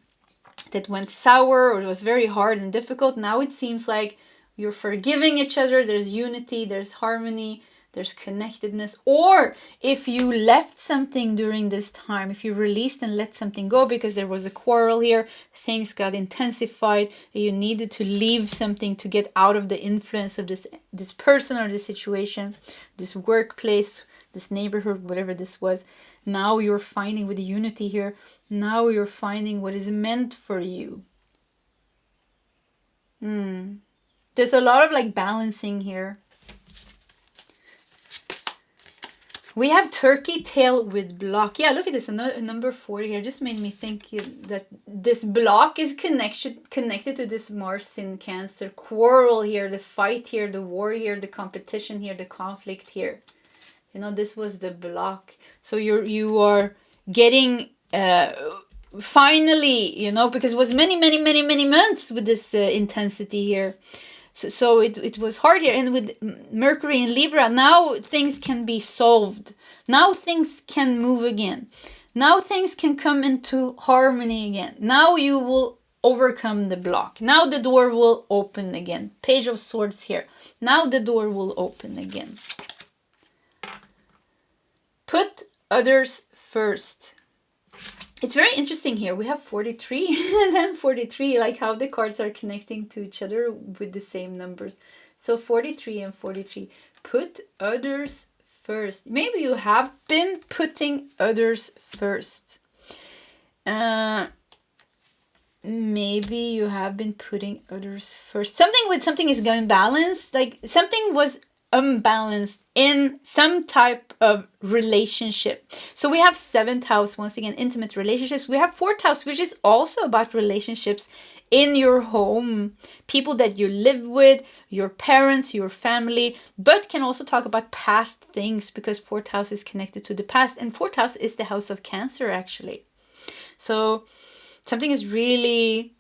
that went sour, or it was very hard and difficult. Now it seems like you're forgiving each other. There's unity, there's harmony, there's connectedness. Or if you left something during this time, if you released and let something go because there was a quarrel here, things got intensified, you needed to leave something to get out of the influence of this person or this situation, this workplace, this neighborhood, whatever this was. Now you're finding with the unity here, now you're finding what is meant for you. There's a lot of like balancing here. We have turkey tail with block. Yeah, look at this, number 40 here. Just made me think that this block is connected to this Mars in Cancer. Quarrel here, the fight here, the war here, the competition here, the conflict here. You know, this was the block. So you are getting finally, you know, because it was many months with this intensity here. So it was hard here. And with Mercury in Libra, now things can be solved. Now things can move again. Now things can come into harmony again. Now you will overcome the block. Now the door will open again. Page of Swords here. Now the door will open again. Put others first. It's very interesting here. We have 43 and then 43, like how the cards are connecting to each other with the same numbers. So 43 and 43. Put others first. Maybe you have been putting others first. Maybe you have been putting others first. Something is going balanced. Like something was unbalanced in some type of relationship. So we have 7th house, once again, intimate relationships. We have 4th house, which is also about relationships in your home, people that you live with, your parents, your family, but can also talk about past things, because 4th house is connected to the past, and 4th house is the house of Cancer, actually. So something is really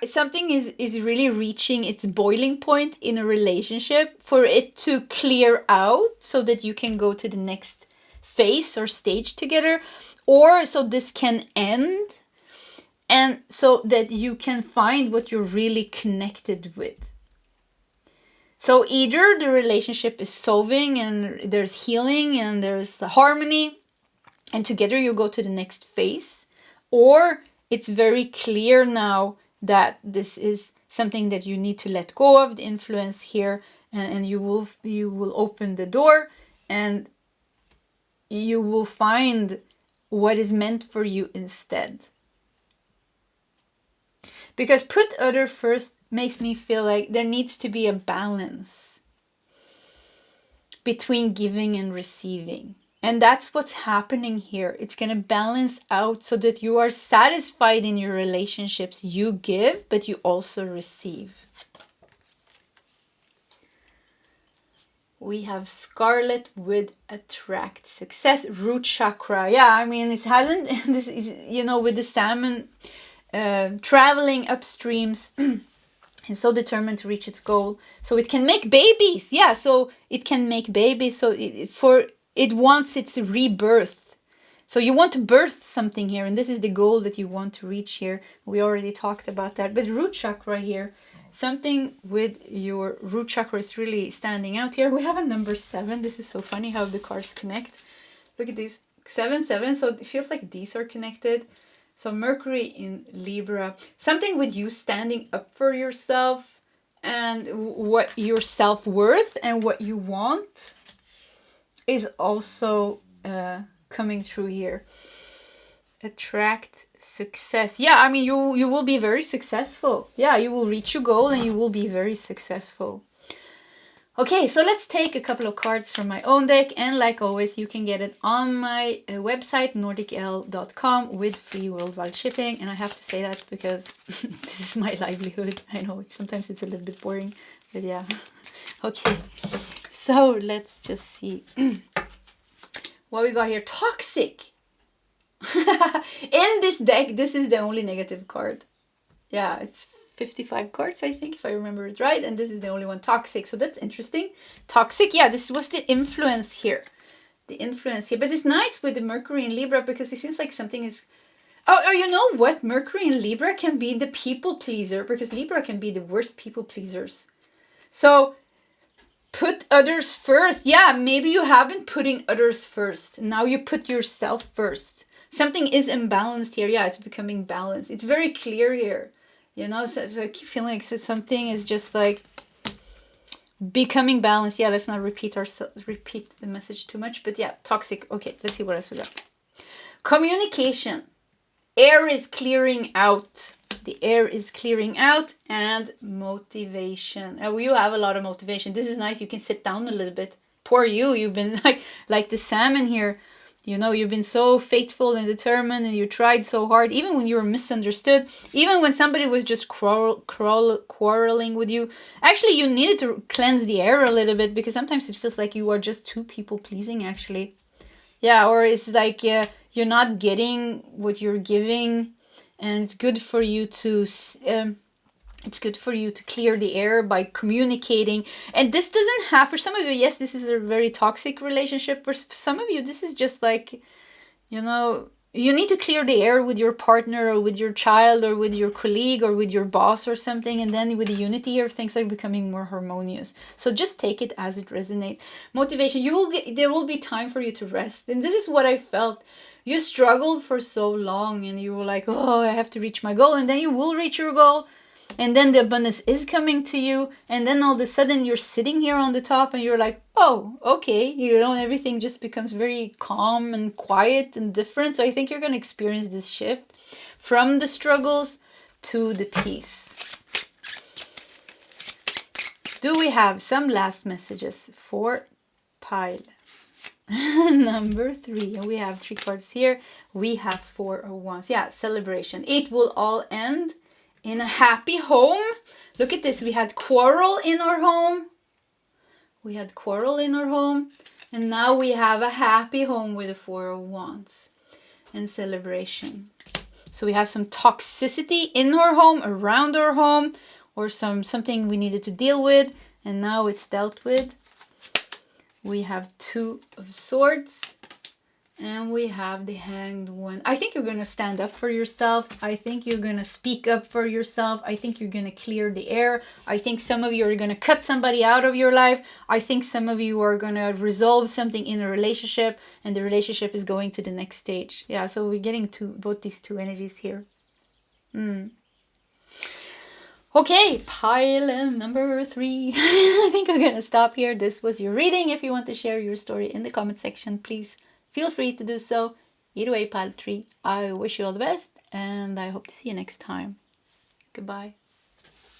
something is really reaching its boiling point in a relationship for it to clear out, so that you can go to the next phase or stage together, or so this can end, and so that you can find what you're really connected with. So either the relationship is solving and there's healing and there's the harmony, and together you go to the next phase, or it's very clear now that this is something that you need to let go of, the influence here, and you will open the door and you will find what is meant for you instead. Because put other first makes me feel like there needs to be a balance between giving and receiving. And that's what's happening here. It's going to balance out so that you are satisfied in your relationships. You give, but you also receive. We have Scarlet with attract success, root chakra. Yeah, I mean, it hasn't, this is, you know, with the salmon traveling upstreams and so determined to reach its goal. So it can make babies. Yeah, so it can make babies. So it wants its rebirth. So you want to birth something here, and this is the goal that you want to reach here. We already talked about that. But root chakra here, something with your root chakra is really standing out here. We have a number 7. This is so funny how the cards connect. Look at these 7, 7. So it feels like these are connected. So Mercury in Libra, something with you standing up for yourself and what your self-worth and what you want is also coming through here. Attract success. Yeah, I mean, you will be very successful. Yeah, you will reach your goal and you will be very successful. Okay, so let's take a couple of cards from my own deck, and like always, you can get it on my website, nordicl.com, with free worldwide shipping. And I have to say that because this is my livelihood. I know sometimes it's a little bit boring, but yeah. Okay, so let's just see what we got here. Toxic. In this deck, this is the only negative card. Yeah, it's 55 cards, I think, if I remember it right. And this is the only one, toxic. So that's interesting. Toxic, yeah, this was the influence here. The influence here. But it's nice with the Mercury in Libra because it seems like something is... Oh, you know what? Mercury in Libra can be the people pleaser, because Libra can be the worst people pleasers. So put others first. Yeah, maybe you have been putting others first. Now you put yourself first. Something is imbalanced here. Yeah, it's becoming balanced. It's very clear here. You know, so I keep feeling like something is just like becoming balanced. Yeah, let's not repeat the message too much. But yeah, toxic. Okay, let's see what else we got. Communication. Air is clearing out. The air is clearing out. And motivation. You have a lot of motivation. This is nice. You can sit down a little bit. Poor you. You've been like the salmon here. You know, you've been so faithful and determined, and you tried so hard, even when you were misunderstood, even when somebody was just quarreling with you. Actually, you needed to cleanse the air a little bit, because sometimes it feels like you are just too people-pleasing, actually. Yeah, or it's like you're not getting what you're giving, and it's good for you to... It's good for you to clear the air by communicating. And this doesn't have, for some of you, yes, this is a very toxic relationship. For some of you, this is just like, you know, you need to clear the air with your partner or with your child or with your colleague or with your boss or something. And then with the unity here, things are becoming more harmonious. So just take it as it resonates. Motivation, there will be time for you to rest. And this is what I felt. You struggled for so long and you were like, oh, I have to reach my goal. And then you will reach your goal. And then the abundance is coming to you. And then all of a sudden you're sitting here on the top and you're like, oh, okay. You know, everything just becomes very calm and quiet and different. So I think you're going to experience this shift from the struggles to the peace. Do we have some last messages for pile number 3? And we have 3 cards here. We have 4 of Wands. Yeah, celebration. It will all end in a happy home. Look at this. We had quarrel in our home. We had quarrel in our home. And now we have a happy home with the 4 of Wands and celebration. So we have some toxicity in our home, around our home, or something we needed to deal with. And now it's dealt with. We have 2 of Swords. And we have the Hanged One. I think you're going to stand up for yourself. I think you're going to speak up for yourself. I think you're going to clear the air. I think some of you are going to cut somebody out of your life. I think some of you are going to resolve something in a relationship. And the relationship is going to the next stage. Yeah, so we're getting to both these 2 energies here. Okay, pile number 3. I think we're going to stop here. This was your reading. If you want to share your story in the comment section, please feel free to do so. Either way, pile 3, I wish you all the best, and I hope to see you next time. Goodbye.